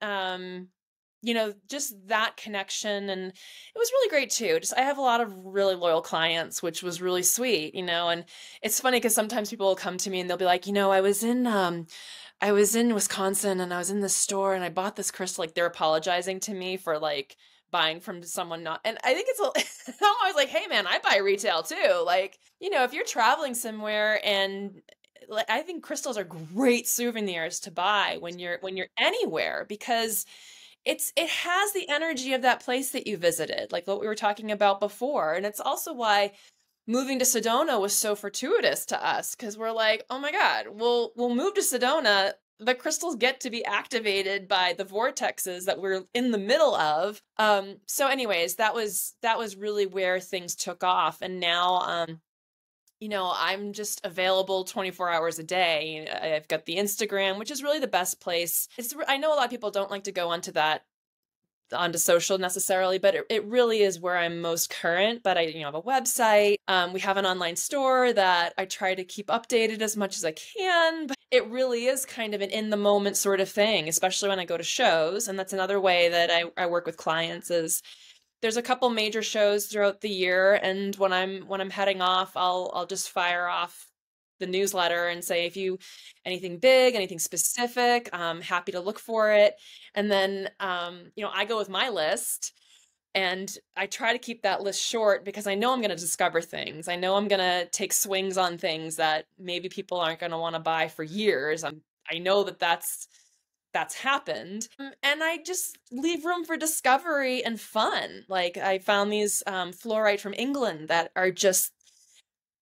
just that connection. And it was really great too. I have a lot of really loyal clients, which was really sweet, and it's funny because sometimes people will come to me and they'll be like, I was in Wisconsin and I was in this store and I bought this crystal. Like they're apologizing to me for like buying from someone not, and I think I'm always like, hey man, I buy retail too. Like, if you're traveling somewhere and like, I think crystals are great souvenirs to buy when you're anywhere because it has the energy of that place that you visited, like what we were talking about before. And it's also why moving to Sedona was so fortuitous to us because we're like, oh my God, we'll move to Sedona. The crystals get to be activated by the vortexes that we're in the middle of. So anyways, that was really where things took off. And now, I'm just available 24 hours a day. I've got the Instagram, which is really the best place. I know a lot of people don't like to go onto social necessarily, but it really is where I'm most current. But I have a website. We have an online store that I try to keep updated as much as I can. But it really is kind of an in the moment sort of thing, especially when I go to shows. And that's another way that I work with clients is there's a couple major shows throughout the year. And when I'm heading off, I'll just fire off the newsletter and say, anything big, anything specific, I'm happy to look for it. And then, I go with my list and I try to keep that list short because I know I'm going to discover things. I know I'm going to take swings on things that maybe people aren't going to want to buy for years. I know that's happened. And I just leave room for discovery and fun. Like I found these fluorite from England that are just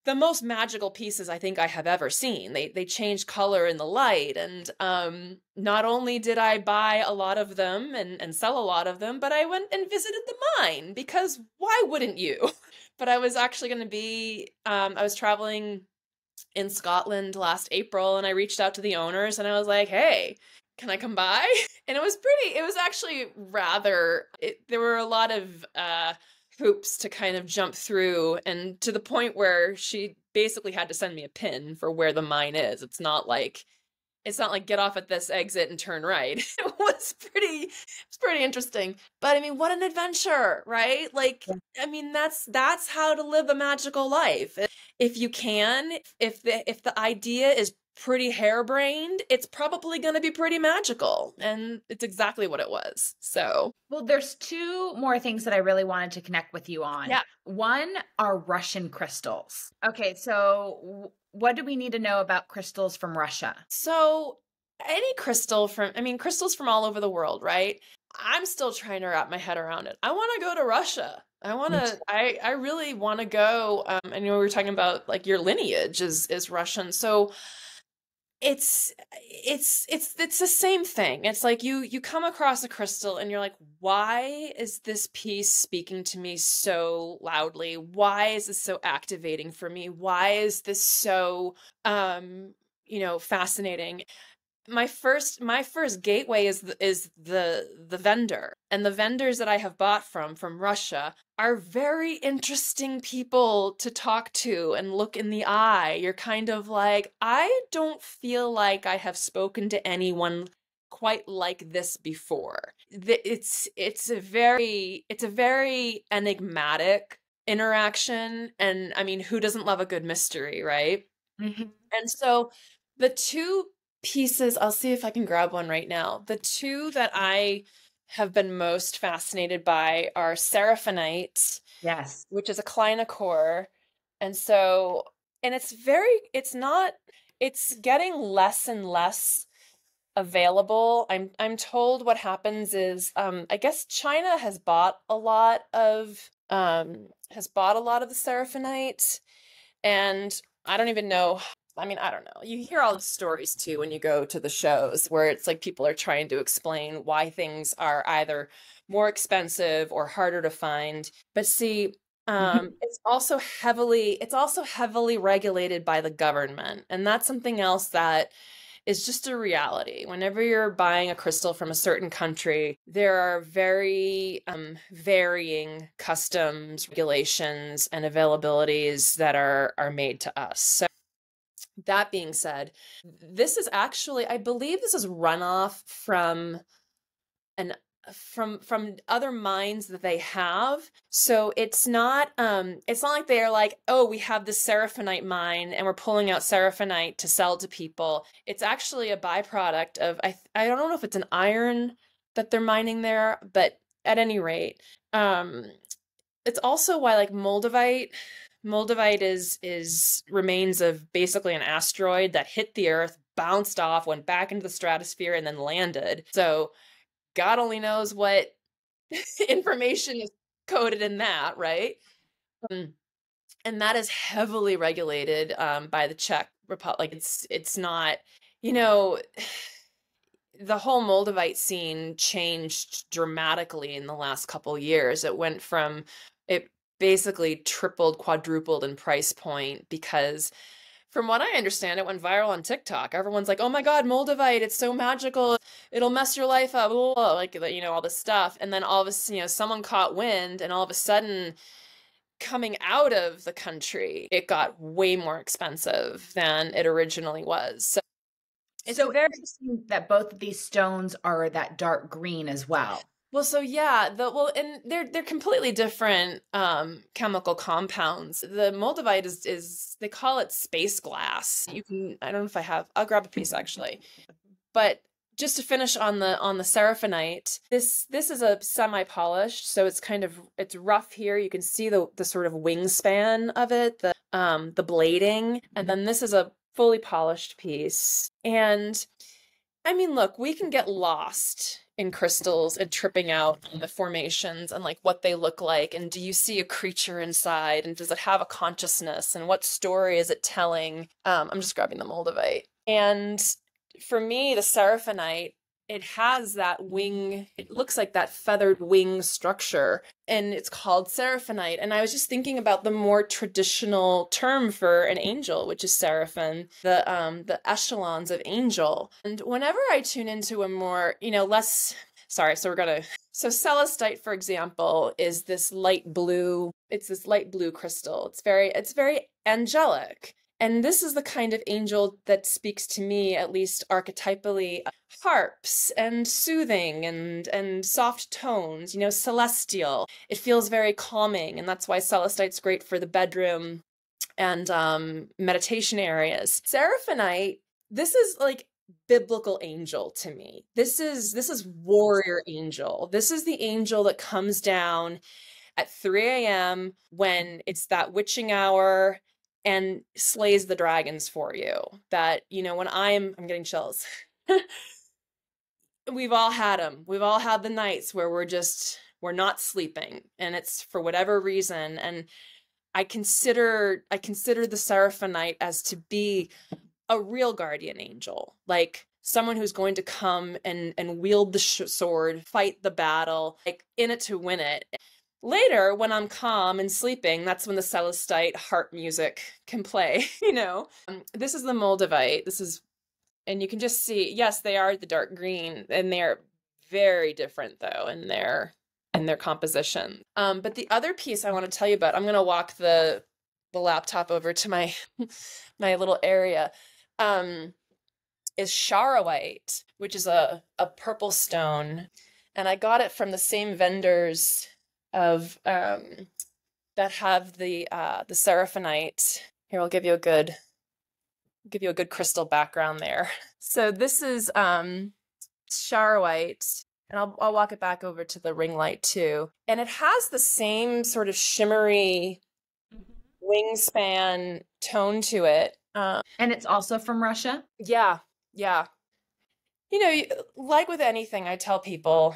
the most magical pieces I think I have ever seen. They change color in the light. And not only did I buy a lot of them and sell a lot of them, but I went and visited the mine because why wouldn't you? But I was actually going to be, I was traveling in Scotland last April and I reached out to the owners and I was like, hey, can I come by? And it was actually there were a lot of hoops to kind of jump through, and to the point where she basically had to send me a pin for where the mine is. It's not like get off at this exit and turn right. It was pretty interesting. But I mean, what an adventure, right? Like, I mean, that's how to live a magical life. If you can, if the idea is pretty harebrained, it's probably going to be pretty magical. And it's exactly what it was. So, well, there's two more things that I really wanted to connect with you on. Yeah. One are Russian crystals. Okay, so what do we need to know about crystals from Russia? So crystals from all over the world, right? I'm still trying to wrap my head around it. I want to go to Russia. I really want to go. And we were talking about like your lineage is Russian. So it's the same thing. It's like you come across a crystal and you're like, why is this piece speaking to me so loudly? Why is this so activating for me? Why is this so fascinating? My first gateway is the vendor, and the vendors that I have bought from Russia are very interesting people to talk to and look in the eye. You're kind of like, I don't feel like I have spoken to anyone quite like this before. It's a very enigmatic interaction, and I mean, who doesn't love a good mystery, right? Mm-hmm. And so the two pieces, I'll see if I can grab one right now. The two that I have been most fascinated by are Seraphinite, yes, which is a Kleinachor. And it's getting less and less available. I'm told what happens is, I guess China has bought a lot of the Seraphinite, and I don't even know. I mean, I don't know. You hear all the stories too when you go to the shows where it's like people are trying to explain why things are either more expensive or harder to find. But see, It's also heavily regulated by the government. And that's something else that is just a reality. Whenever you're buying a crystal from a certain country, there are very varying customs, regulations, and availabilities that are made to us. So that being said, this is actually, I believe this is runoff from an from other mines that they have. So it's not like they're like, oh, we have this seraphinite mine and we're pulling out seraphinite to sell to people. It's actually a byproduct of I don't know if it's an iron that they're mining there, but at any rate, it's also why like Moldavite is remains of basically an asteroid that hit the Earth, bounced off, went back into the stratosphere, and then landed. So God only knows what information is coded in that, right? And that is heavily regulated by the Czech Republic. Like it's not, you know, the whole Moldavite scene changed dramatically in the last couple years. It basically tripled, quadrupled in price point because from what I understand, it went viral on TikTok. Everyone's like, oh my God, Moldavite, it's so magical. It'll mess your life up. Blah, blah, blah. Like, all this stuff. And then all of a sudden, someone caught wind and all of a sudden coming out of the country, it got way more expensive than it originally was. So it's very interesting that both of these stones are that dark green as well. Well, so yeah, and they're completely different chemical compounds. The Moldavite is they call it space glass. I don't know if I'll grab a piece actually. But just to finish on the seraphinite, this is a semi-polished, so it's rough here. You can see the sort of wingspan of it, the blading, and then this is a fully polished piece. And I mean, look, we can get lost in crystals and tripping out on the formations and like what they look like. And do you see a creature inside? And does it have a consciousness? And what story is it telling? I'm just grabbing the Moldavite. And for me, the seraphinite, it has that wing, it looks like that feathered wing structure, and it's called seraphinite. And I was just thinking about the more traditional term for an angel, which is seraphim, the echelons of angel. And whenever I tune into a more, less, sorry, so celestite, for example, is this light blue, it's this light blue crystal. It's very angelic. And this is the kind of angel that speaks to me, at least archetypally, harps and soothing and soft tones, celestial. It feels very calming, and that's why celestite's great for the bedroom and meditation areas. Seraphinite, this is like biblical angel to me. This is warrior angel. This is the angel that comes down at 3 a.m. when it's that witching hour and slays the dragons for you. That, when I'm getting chills. We've all had them. We've all had the nights where we're not sleeping, and it's for whatever reason. And I consider the seraphinite as to be a real guardian angel, like someone who's going to come and wield the sword, fight the battle, like in it to win it. Later, when I'm calm and sleeping, that's when the celestite harp music can play, This is the Moldavite. And you can just see, yes, they are the dark green, and they're very different, though, in their composition. But the other piece I want to tell you about, I'm going to walk the laptop over to my my little area, is charoite, which is a purple stone. And I got it from the same vendors of that have the seraphinite. Here, I'll give you a good crystal background there. So this is charoite, and I'll walk it back over to the ring light too. And it has the same sort of shimmery wingspan tone to it. And it's also from Russia? Yeah. Like with anything, I tell people,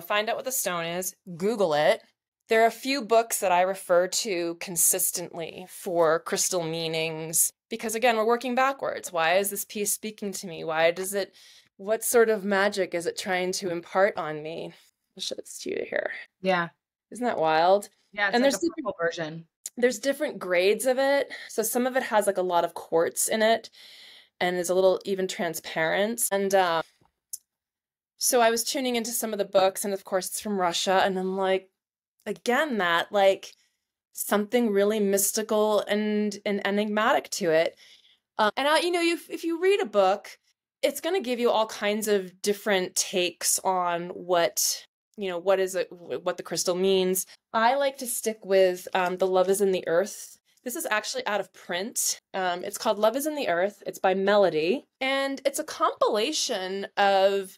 find out what the stone is, Google it. There are a few books that I refer to consistently for crystal meanings, because again, we're working backwards. Why is this piece speaking to me? What sort of magic is it trying to impart on me? I'll show this to you here. Yeah. Isn't that wild? Yeah, it's And like a purple version. there's different grades of it. So some of it has like a lot of quartz in it and is a little even transparent. And so I was tuning into some of the books, and of course it's from Russia, and I'm like, again, that like something really mystical and enigmatic to it. And if you read a book, it's going to give you all kinds of different takes on what what is it, what the crystal means. I like to stick with The Love Is in the Earth. This is actually out of print. It's called Love Is in the Earth. It's by Melody, and it's a compilation of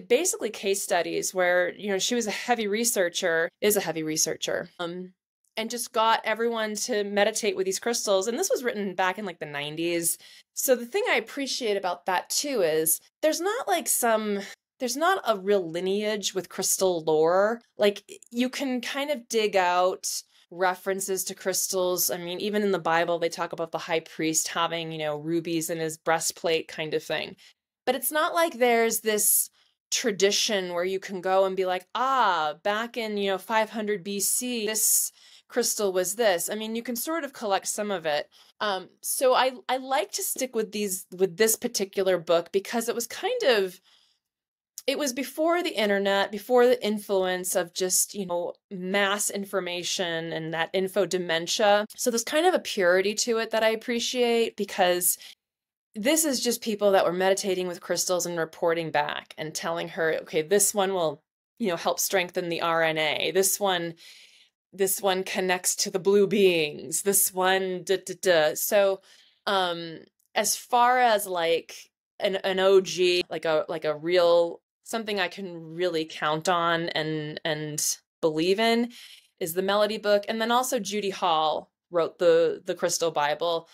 basically case studies where, she was a heavy researcher, is a heavy researcher, and just got everyone to meditate with these crystals. And this was written back in like the 90s. So the thing I appreciate about that too is there's not a real lineage with crystal lore. Like, you can kind of dig out references to crystals. I mean, even in the Bible, they talk about the high priest having, rubies in his breastplate kind of thing. But it's not like there's this tradition where you can go and be like, back in, 500 BC, this crystal was this. I mean, you can sort of collect some of it. So I like to stick with this particular book because it was before the internet, before the influence of just, mass information and that info dementia. So there's kind of a purity to it that I appreciate, because this is just people that were meditating with crystals and reporting back and telling her, okay, this one will, help strengthen the RNA. This one connects to the blue beings. This one, So, as far as like an OG, like a real, something I can really count on and believe in, is the Melody book. And then also Judy Hall wrote the Crystal Bible.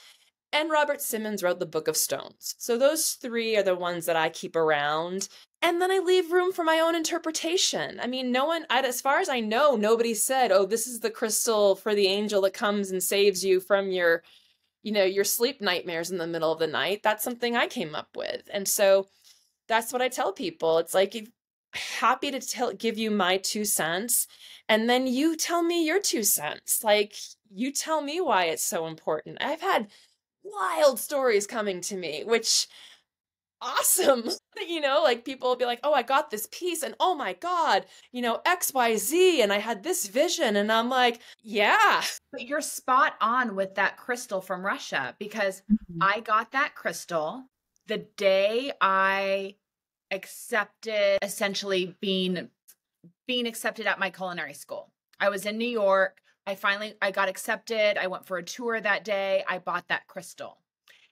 And Robert Simmons wrote the Book of Stones. So those three are the ones that I keep around. And then I leave room for my own interpretation. I mean, as far as I know, nobody said, oh, this is the crystal for the angel that comes and saves you from your sleep nightmares in the middle of the night. That's something I came up with. And so that's what I tell people. It's like, happy to give you my 2 cents. And then you tell me your 2 cents. Like, you tell me why it's so important. I've had wild stories coming to me, which awesome. Like, people will be like, oh, I got this piece and oh my God, XYZ, and I had this vision. And I'm like, yeah. But you're spot on with that crystal from Russia, because I got that crystal the day I accepted, essentially being accepted at my culinary school. I was in New York. I got accepted. I went for a tour that day. I bought that crystal.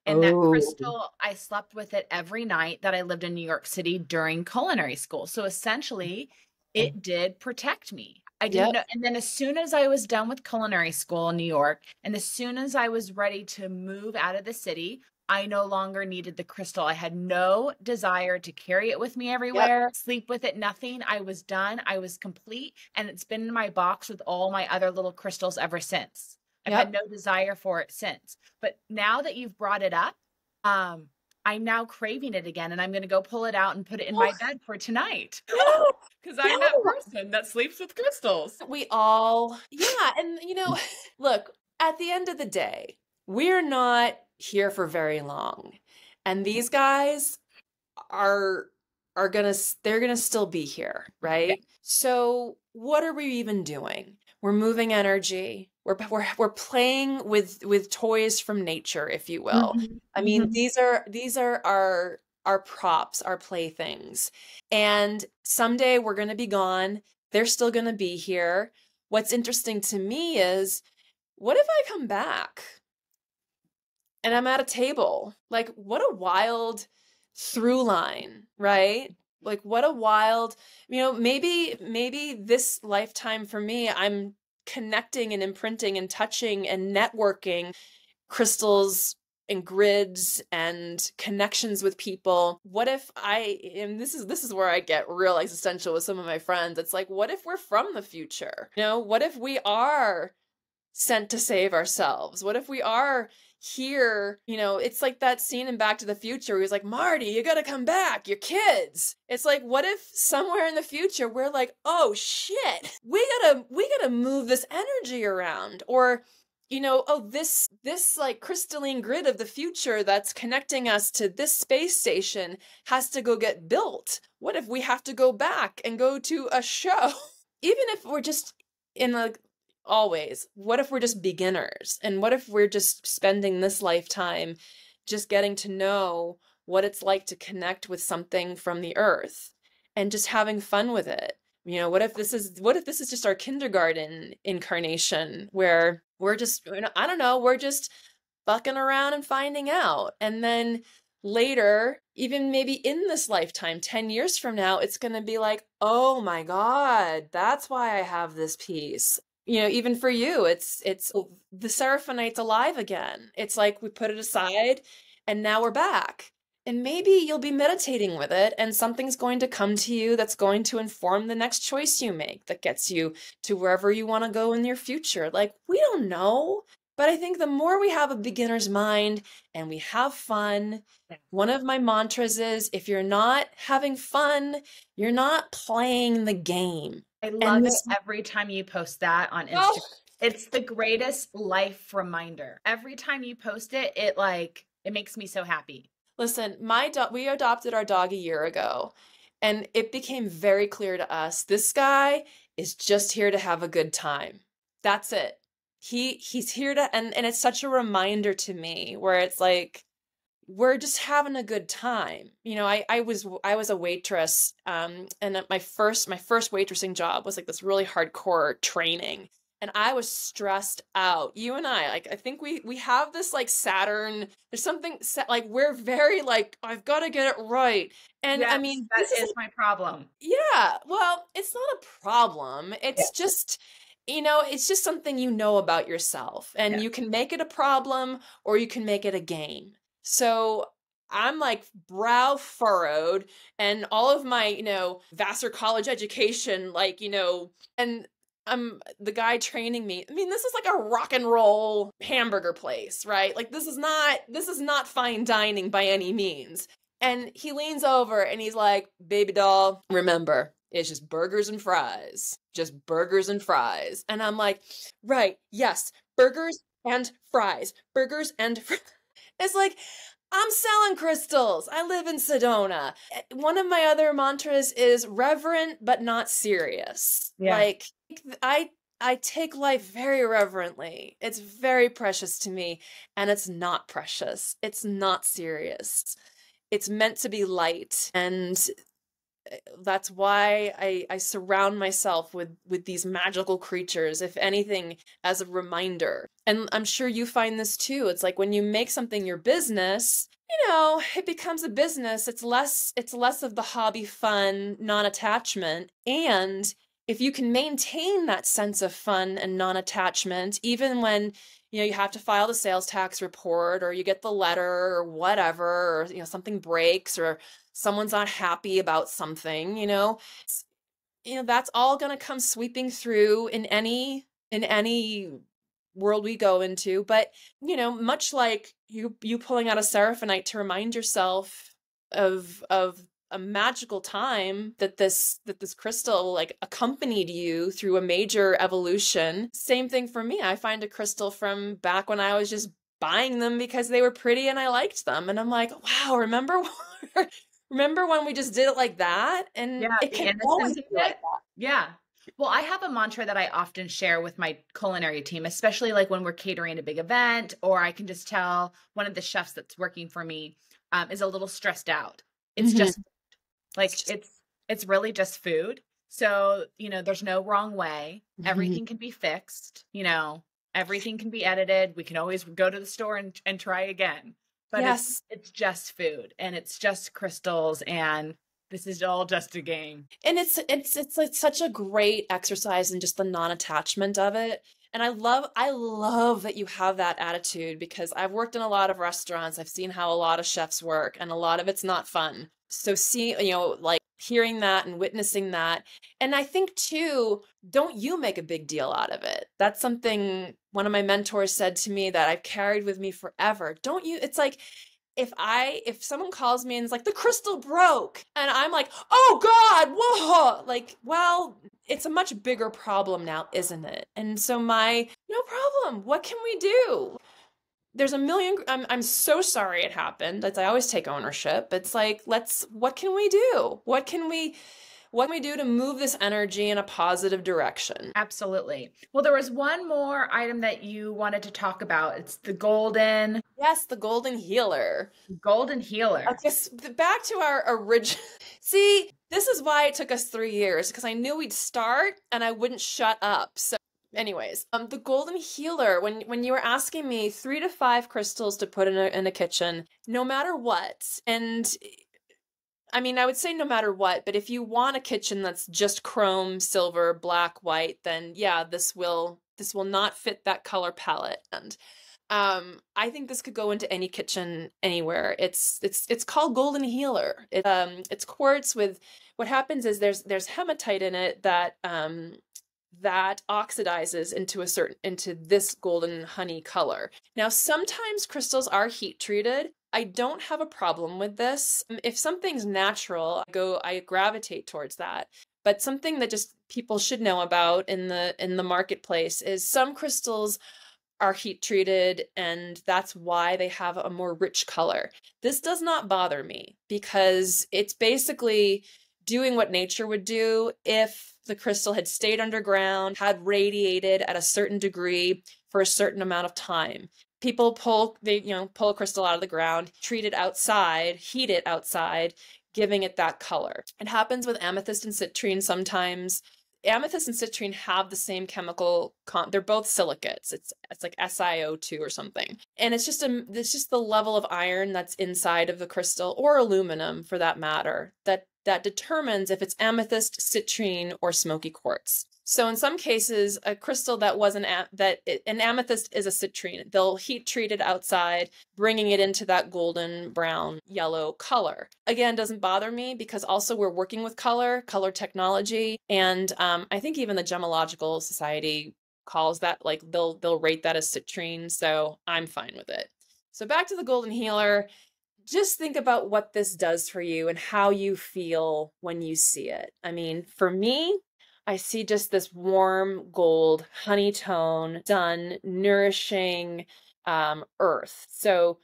And that crystal, I slept with it every night that I lived in New York City during culinary school. So essentially, it did protect me. I didn't know. And then as soon as I was done with culinary school in New York, and as soon as I was ready to move out of the city, I no longer needed the crystal. I had no desire to carry it with me everywhere, sleep with it, nothing. I was done. I was complete. And it's been in my box with all my other little crystals ever since. I've had no desire for it since. But now that you've brought it up, I'm now craving it again. And I'm going to go pull it out and put it in my bed for tonight. Because I'm that person that sleeps with crystals. We all, and look, at the end of the day, we're not here for very long, and these guys they're gonna still be here, right? So what are we even doing? We're moving energy. We're playing with toys from nature, if you will. I mean, these are our props, our playthings, and someday we're gonna be gone. They're still gonna be here. What's interesting to me is, what if I come back and I'm at a table? Like, what a wild through line, right? Like, what a wild, maybe this lifetime for me, I'm connecting and imprinting and touching and networking crystals and grids and connections with people. What if and this is where I get real existential with some of my friends. It's like, what if we're from the future? What if we are sent to save ourselves? What if we are here, it's like that scene in Back to the Future where he's like, Marty, you gotta come back, your kids. It's like, what if somewhere in the future we're like, oh shit, we gotta move this energy around, or oh, this like crystalline grid of the future that's connecting us to this space station has to go get built. What if we have to go back and go to a show? Even if we're just always, what if we're just beginners? And what if we're just spending this lifetime just getting to know what it's like to connect with something from the earth and just having fun with it? What if this is just our kindergarten incarnation where we're just, I don't know, we're just fucking around and finding out. And then later, even maybe in this lifetime, 10 years from now, it's going to be like, oh my God, that's why I have this piece. Even for you, it's the Seraphonite's alive again. It's like we put it aside and now we're back. And maybe you'll be meditating with it and something's going to come to you that's going to inform the next choice you make that gets you to wherever you want to go in your future. Like, we don't know. But I think the more we have a beginner's mind and we have fun, one of my mantras is, if you're not having fun, you're not playing the game. I love it every time you post that on Instagram. Oh. It's the greatest life reminder. Every time you post it, it makes me so happy. Listen, we adopted our dog a year ago, and it became very clear to us, this guy is just here to have a good time. That's it. He's here to, and it's such a reminder to me where it's like, we're just having a good time. I was a waitress, and my first waitressing job was like this really hardcore training. And I was stressed out. You and I think we have this like Saturn. There's something like we're very like, I've got to get it right. And yes, I mean, that is my problem. Yeah. Well, it's not a problem. It's just, it's just something about yourself, and you can make it a problem or you can make it a game. So I'm like brow furrowed, and all of my, Vassar College education, and I'm the guy training me. I mean, this is like a rock and roll hamburger place, right? Like this is not fine dining by any means. And he leans over and he's like, baby doll, remember, it's just burgers and fries. Just burgers and fries. And I'm like, right, yes, burgers and fries. Burgers and fries. It's like, I'm selling crystals. I live in Sedona. One of my other mantras is reverent but not serious. Yeah. Like, I take life very reverently. It's very precious to me, and it's not precious. It's not serious. It's meant to be light, and that's why I surround myself with these magical creatures, if anything, as a reminder. And I'm sure you find this too. It's like when you make something your business, it becomes a business. It's less of the hobby fun, non-attachment. And if you can maintain that sense of fun and non-attachment, even when, you have to file the sales tax report, or you get the letter or whatever, or, something breaks, or someone's not happy about something, that's all going to come sweeping through in any world we go into. But, much like you pulling out a Seraphonite to remind yourself of a magical time that this crystal accompanied you through a major evolution. Same thing for me. I find a crystal from back when I was just buying them because they were pretty and I liked them. And I'm like, wow, remember when we just did it like that? And it can always be like that. Yeah. Well, I have a mantra that I often share with my culinary team, especially when we're catering a big event, or I can just tell one of the chefs that's working for me is a little stressed out. It's just it's really just food. So, there's no wrong way. Everything can be fixed. Everything can be edited. We can always go to the store and try again. But yes, it's just food, and it's just crystals, and this is all just a game. And it's like such a great exercise in just the non-attachment of it. And I love that you have that attitude, because I've worked in a lot of restaurants. I've seen how a lot of chefs work, and a lot of it's not fun. So hearing that and witnessing that. And I think too, don't you make a big deal out of it. That's something one of my mentors said to me that I've carried with me forever. Don't you? It's like, if someone calls me and is like, the crystal broke, and I'm like, oh God, whoa, like, well, it's a much bigger problem now, isn't it? And so no problem. What can we do? There's a million, I'm so sorry it happened. I always take ownership. It's like, what can we do? What can we do to move this energy in a positive direction? Absolutely. Well, there was one more item that you wanted to talk about. It's the golden. Yes, the golden healer. Golden healer. Okay, back to our original. See, this is why it took us 3 years, because I knew we'd start and I wouldn't shut up. So anyways, the golden healer, when you were asking me 3 to 5 crystals to put in a kitchen, no matter what, and I mean, I would say no matter what, but if you want a kitchen that's just chrome, silver, black, white, then yeah, this will not fit that color palette. And I think this could go into any kitchen anywhere. It's called golden healer. It's quartz with, what happens is there's hematite in it that that oxidizes into this golden honey color. Now, sometimes crystals are heat treated. I don't have a problem with this. If something's natural, I gravitate towards that. But something that just people should know about in the marketplace is some crystals are heat treated, and that's why they have a more rich color. This does not bother me because it's basically doing what nature would do if the crystal had stayed underground, had radiated at a certain degree for a certain amount of time. People pull a crystal out of the ground, treat it outside, heat it outside, giving it that color. It happens with amethyst and citrine sometimes. Amethyst and citrine have the same chemical, they're both silicates. It's like SiO2 or something. And it's just the level of iron that's inside of the crystal, or aluminum for that matter, that determines if it's amethyst, citrine, or smoky quartz. So in some cases, a crystal that was an amethyst is a citrine. They'll heat treat it outside, bringing it into that golden brown yellow color. Again, doesn't bother me because also we're working with color technology, and I think even the Gemological Society calls that, like, they'll rate that as citrine. So I'm fine with it. So back to the golden healer. Just think about what this does for you and how you feel when you see it. I mean, for me, I see just this warm gold, honey tone, sun, nourishing earth. So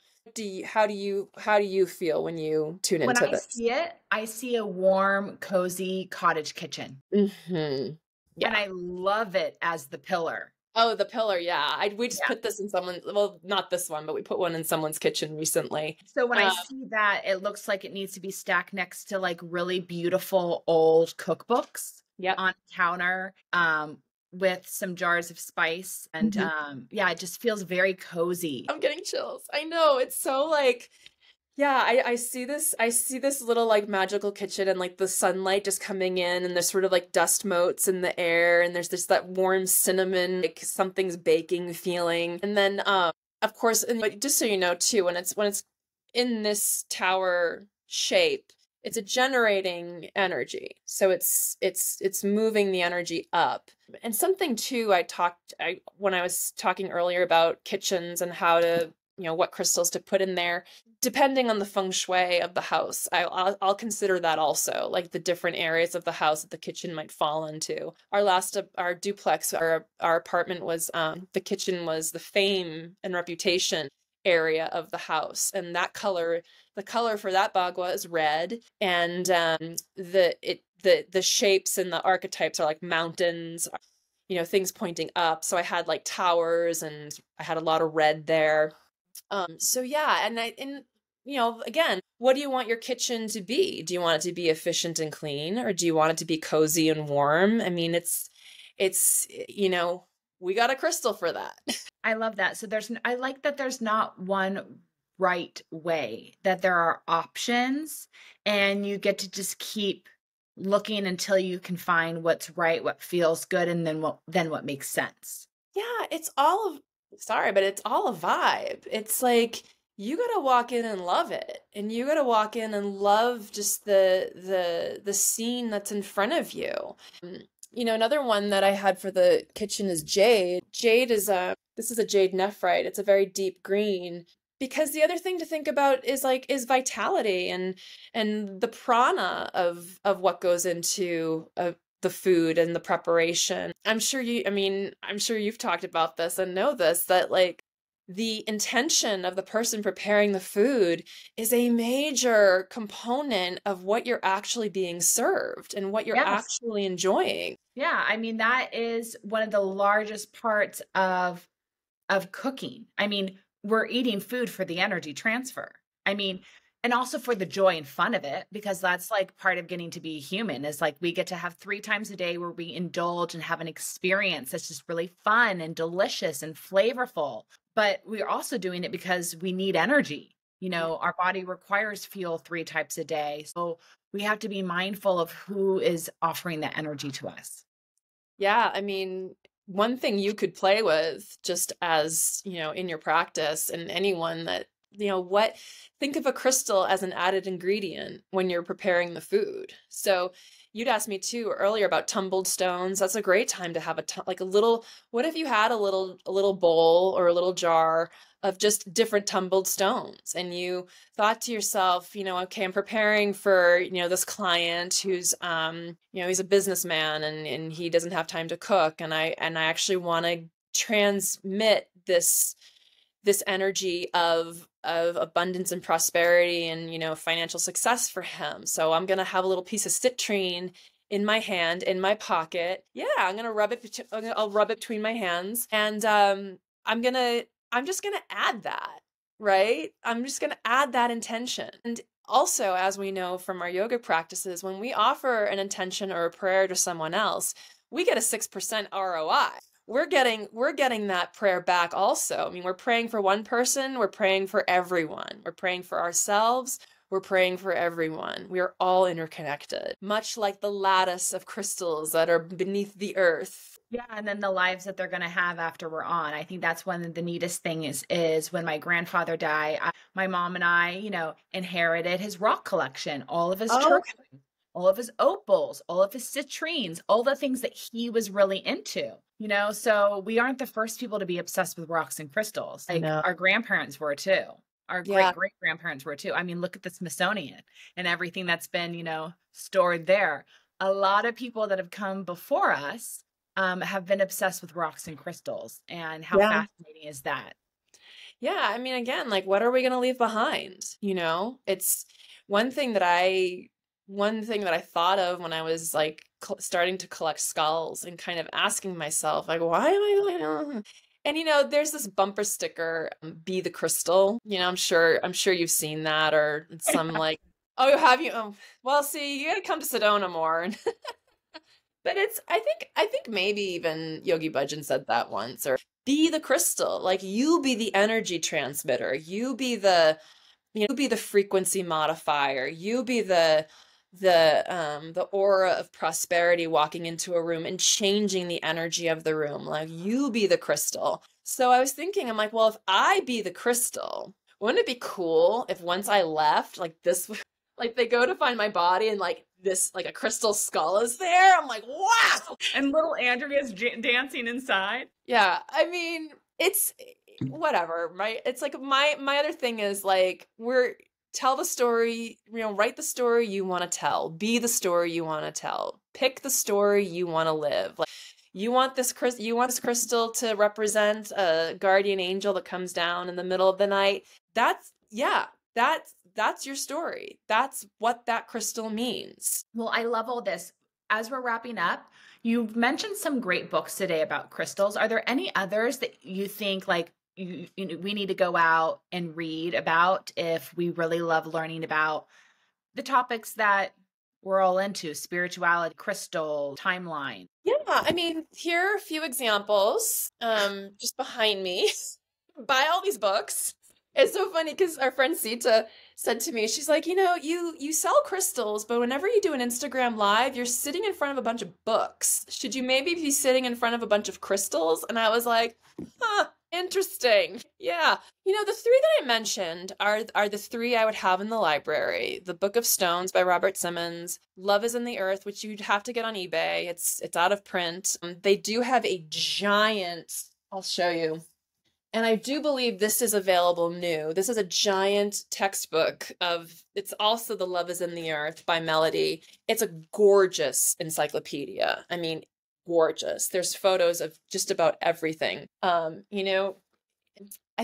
how do you feel when you tune into this? When I see it, I see a warm, cozy cottage kitchen. Mm-hmm. Yeah. And I love it as the pillar. Oh, the pillar, yeah. We just put this in well, not this one, but we put one in someone's kitchen recently. So when I see that, it looks like it needs to be stacked next to like really beautiful old cookbooks on a counter with some jars of spice. And it just feels very cozy. I'm getting chills. I know. It's so like, yeah, I see this little like magical kitchen and like the sunlight just coming in, and there's sort of like dust motes in the air, and there's that warm cinnamon, like something's baking feeling. And then of course, and just so you know too, when it's in this tower shape, it's a generating energy. So it's moving the energy up. And something too, when I was talking earlier about kitchens and how to, what crystals to put in there, depending on the feng shui of the house, I'll consider that also, like the different areas of the house that the kitchen might fall into. Our duplex, our apartment was, the kitchen was the fame and reputation area of the house, and the color for that bagua is red, and the shapes and the archetypes are like mountains, things pointing up. So I had like towers, and I had a lot of red there. So yeah, and again, what do you want your kitchen to be? Do you want it to be efficient and clean, or do you want it to be cozy and warm? I mean, it's we got a crystal for that. I love that. So I like that there's not one right way, that there are options, and you get to just keep looking until you can find what's right, what feels good, and then what makes sense. Yeah, it's all a vibe. It's like, you got to walk in and love it. And you got to walk in and love just the scene that's in front of you. You know, another one that I had for the kitchen is jade. Jade is this is a jade nephrite. It's a very deep green. Because the other thing to think about is vitality and the prana of what goes into the food and the preparation. I'm sure you've talked about this and know this, that like the intention of the person preparing the food is a major component of what you're actually being served and what you're Yes. actually enjoying. Yeah, I mean that is one of the largest parts of cooking. I mean, we're eating food for the energy transfer. I mean, and also for the joy and fun of it, because that's like part of getting to be human is like we get to have 3 times a day where we indulge and have an experience that's just really fun and delicious and flavorful. But we're also doing it because we need energy. You know, our body requires fuel 3 times a day. So we have to be mindful of who is offering that energy to us. Yeah, I mean, one thing you could play with just as, in your practice, and anyone that, think of a crystal as an added ingredient when you're preparing the food. So you'd asked me too earlier about tumbled stones. That's a great time to have like a little, what if you had a little bowl or a little jar of just different tumbled stones, and you thought to yourself, okay, I'm preparing for, this client who's, he's a businessman and he doesn't have time to cook. And I actually want to transmit this energy of abundance and prosperity and, financial success for him. So I'm going to have a little piece of citrine in my hand, in my pocket. Yeah, I'm going to I'll rub it between my hands, and I'm just going to add that, right? I'm just going to add that intention. And also, as we know from our yoga practices, when we offer an intention or a prayer to someone else, we get a 6% ROI. We're getting that prayer back also. I mean, we're praying for one person, we're praying for everyone. We're praying for ourselves, we're praying for everyone. We are all interconnected, much like the lattice of crystals that are beneath the earth. Yeah, and then the lives that they're going to have after we're on. I think that's one of the neatest thing is when my grandfather died, my mom and I, inherited his rock collection, all of his turquoise, all of his opals, all of his citrines, all the things that he was really into, so we aren't the first people to be obsessed with rocks and crystals. Like our grandparents were too. Our great grandparents were too. I mean, look at the Smithsonian and everything that's been, stored there. A lot of people that have come before us have been obsessed with rocks and crystals. And how fascinating is that? Yeah, I mean, again, like, what are we going to leave behind? It's one thing that I thought of when I was like starting to collect skulls and kind of asking myself, like, why am I going? And there's this bumper sticker, "Be the crystal." I'm sure you've seen that, or some like, oh, have you? Oh, well, see, you got to come to Sedona more. But I think maybe even Yogi Bhajan said that once, or be the crystal, like you be the energy transmitter, you be the frequency modifier, you be the aura of prosperity walking into a room and changing the energy of the room. Like, you be the crystal. So I was thinking, I'm like, well, if I be the crystal, wouldn't it be cool if once I left, like this, like they go to find my body and like this, like a crystal skull is there. I'm like, wow. And little Andrea's dancing inside. Yeah. I mean, it's whatever, right? It's like my other thing is like, tell the story, write the story you want to tell, be the story you want to tell, pick the story you want to live. Like, you want this crystal to represent a guardian angel that comes down in the middle of the night. That's your story. That's what that crystal means. Well, I love all this. As we're wrapping up, you've mentioned some great books today about crystals. Are there any others that you think like we need to go out and read about if we really love learning about the topics that we're all into: spirituality, crystal, timeline? Yeah, I mean, here are a few examples just behind me. Buy all these books. It's so funny because our friend Sita said to me, she's like, you sell crystals, but whenever you do an Instagram live, you're sitting in front of a bunch of books. Should you maybe be sitting in front of a bunch of crystals? And I was like, Interesting. Yeah. The three that I mentioned are the three I would have in the library. The Book of Stones by Robert Simmons, Love is in the Earth, which you'd have to get on eBay. It's out of print. They do have a giant, I'll show you. And I do believe this is available new. This is a giant textbook it's also The Love is in the Earth by Melody. It's a gorgeous encyclopedia. I mean, gorgeous. There's photos of just about everything. I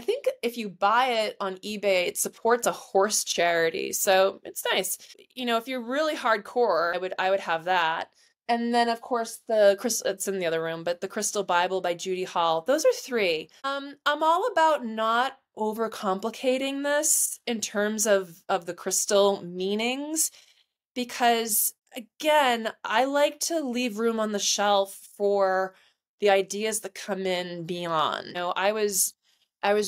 think if you buy it on eBay, it supports a horse charity. So it's nice. If you're really hardcore, I would have that. And then, of course, it's in the other room, but the Crystal Bible by Judy Hall. Those are three. I'm all about not overcomplicating this in terms of the crystal meanings, because, again, I like to leave room on the shelf for the ideas that come in beyond. I was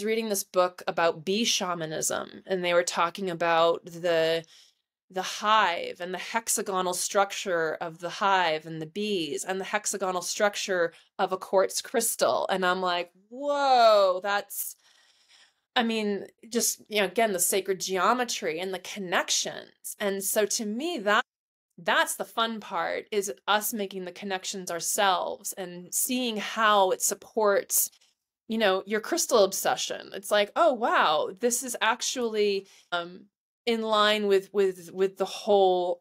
reading this book about bee shamanism, and they were talking about the hive and the hexagonal structure of the hive and the bees and the hexagonal structure of a quartz crystal. And I'm like, whoa, just, again, the sacred geometry and the connections. And so to me, that's the fun part, is us making the connections ourselves and seeing how it supports, your crystal obsession. It's like, oh, wow, this is actually, in line with the whole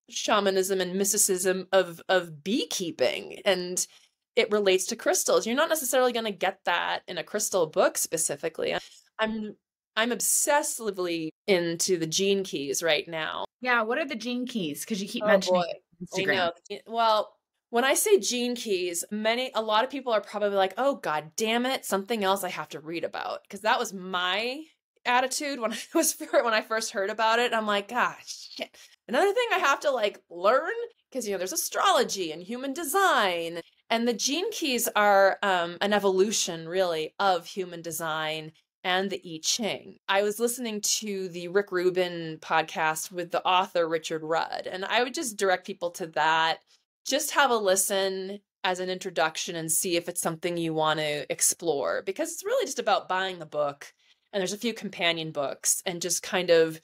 shamanism and mysticism of beekeeping, and it relates to crystals. You're not necessarily going to get that in a crystal book specifically. I'm obsessively into the gene keys right now. Yeah, what are the gene keys? Because you keep Oh mentioning boy, Instagram. I know. Well, when I say gene keys, a lot of people are probably like, "Oh, God damn it, something else I have to read about," because that was my attitude when I first heard about it. I'm like, gosh, shit. Another thing I have to learn, because there's astrology and human design, and the gene keys are an evolution really of human design and the I Ching. I was listening to the Rick Rubin podcast with the author Richard Rudd, and I would just direct people to that. Just have a listen as an introduction and see if it's something you want to explore, because it's really just about buying the book. And there's a few companion books, and just kind of,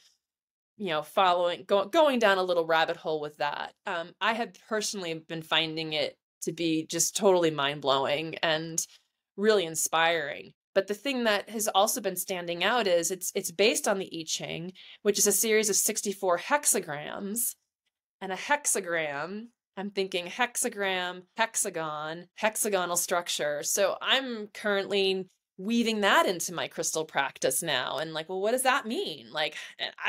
going down a little rabbit hole with that. I have personally been finding it to be just totally mind-blowing and really inspiring. But the thing that has also been standing out is it's based on the I Ching, which is a series of 64 hexagrams. And a hexagram, I'm thinking hexagram, hexagon, hexagonal structure. So I'm currently weaving that into my crystal practice now. And well, what does that mean? I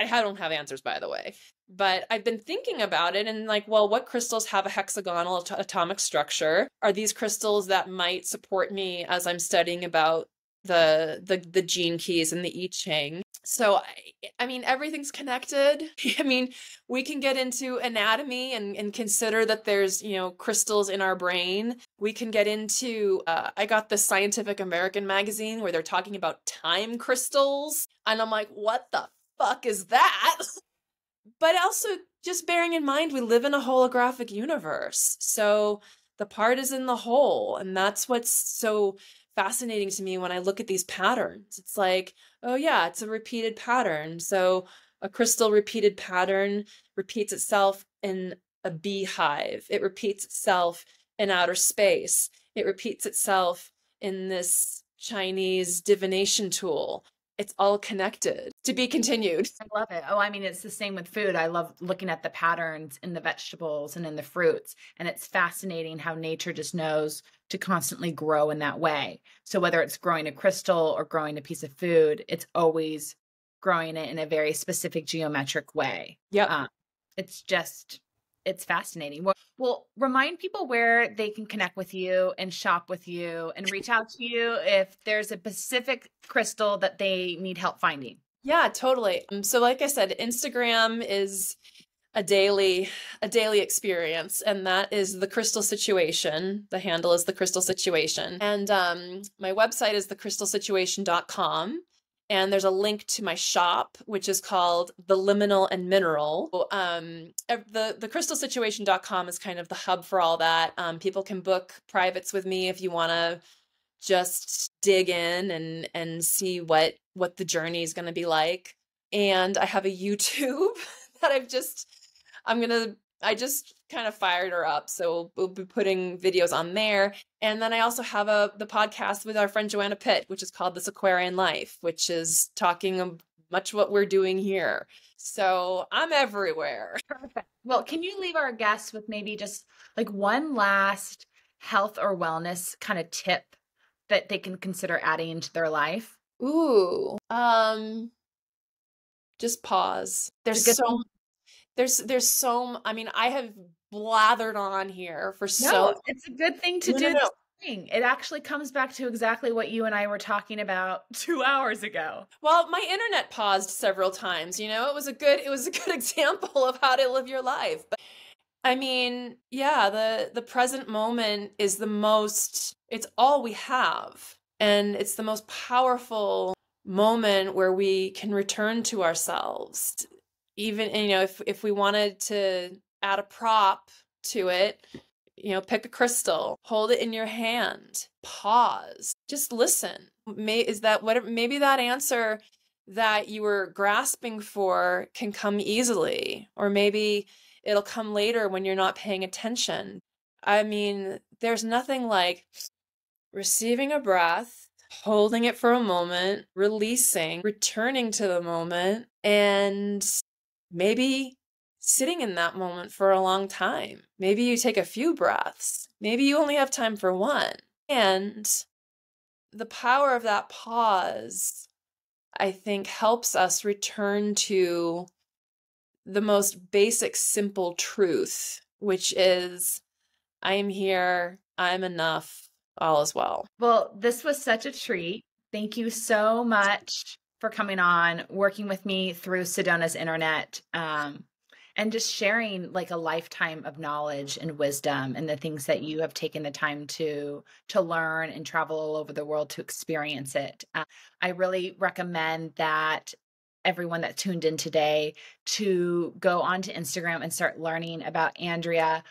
don't have answers, by the way, but I've been thinking about it, and well, what crystals have a hexagonal atomic structure? Are these crystals that might support me as I'm studying about the gene keys and the I Ching? So, everything's connected. We can get into anatomy and consider that there's, crystals in our brain. We can get into, I got the Scientific American magazine where they're talking about time crystals. And I'm like, what the fuck is that? But also just bearing in mind, we live in a holographic universe. So the part is in the whole. And that's what's so fascinating to me when I look at these patterns. It's like, oh yeah, it's a repeated pattern. So a crystal repeated pattern repeats itself in a beehive. It repeats itself in outer space. It repeats itself in this Chinese divination tool. It's all connected. To be continued. I love it. Oh, it's the same with food. I love looking at the patterns in the vegetables and in the fruits. And it's fascinating how nature just knows to constantly grow in that way. So whether it's growing a crystal or growing a piece of food, it's always growing it in a very specific geometric way. Yep. It's fascinating. Well, remind people where they can connect with you and shop with you and reach out to you if there's a specific crystal that they need help finding. Yeah, totally. So like I said, Instagram is a daily experience, and that is the Crystal Situation. The handle is the Crystal Situation. And my website is thecrystalsituation.com. And there's a link to my shop, which is called The Liminal and Mineral. The thecrystalsituation.com is kind of the hub for all that. People can book privates with me if you want to just dig in and see what the journey is going to be like. And I have a YouTube that I just kind of fired her up. So we'll be putting videos on there. And then I also have the podcast with our friend Joanna Pitt, which is called This Aquarian Life, which is talking much what we're doing here. So I'm everywhere. Perfect. Well, can you leave our guests with maybe just like one last health or wellness kind of tip that they can consider adding into their life? Ooh, just pause. There's so, I mean, I have blathered on here for No, it's a good thing to do. No. It actually comes back to exactly what you and I were talking about 2 hours ago. Well, my internet paused several times, it was a good example of how to live your life. But I mean, yeah, the present moment is it's all we have. And it's the most powerful moment where we can return to ourselves. Even, if we wanted to add a prop to it, pick a crystal, hold it in your hand, pause, just listen. Maybe that answer that you were grasping for can come easily, or maybe it'll come later when you're not paying attention. I mean, there's nothing like receiving a breath, holding it for a moment, releasing, returning to the moment, and maybe sitting in that moment for a long time. Maybe you take a few breaths. Maybe you only have time for one. And the power of that pause, I think, helps us return to the most basic, simple truth, which is, I am here, I'm enough, all is well. Well, this was such a treat. Thank you so much for coming on, working with me through Sedona's internet, and just sharing like a lifetime of knowledge and wisdom and the things that you have taken the time to learn and travel all over the world to experience it. I really recommend that everyone that tuned in today to go onto Instagram and start learning about Andrea,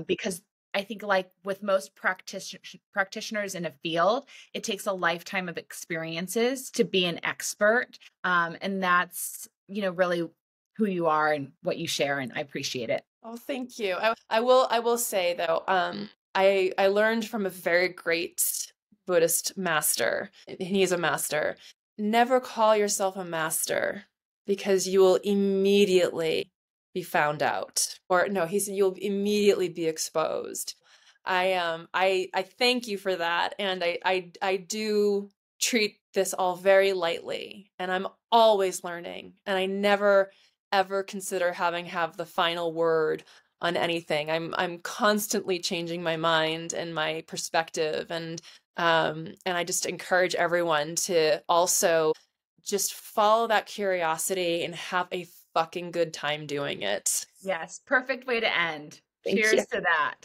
because I think like with most practitioners in a field, it takes a lifetime of experiences to be an expert. And that's, really who you are and what you share. And I appreciate it. Oh, thank you. I will say though, I learned from a very great Buddhist master, and he's a master. Never call yourself a master, because you will immediately be found out. Or no, he said you'll immediately be exposed. I thank you for that. And I do treat this all very lightly, and I'm always learning, and I never ever consider have the final word on anything. I'm constantly changing my mind and my perspective, and I just encourage everyone to also just follow that curiosity and have a fucking good time doing it. Yes, perfect way to end. Thank Cheers you. to that.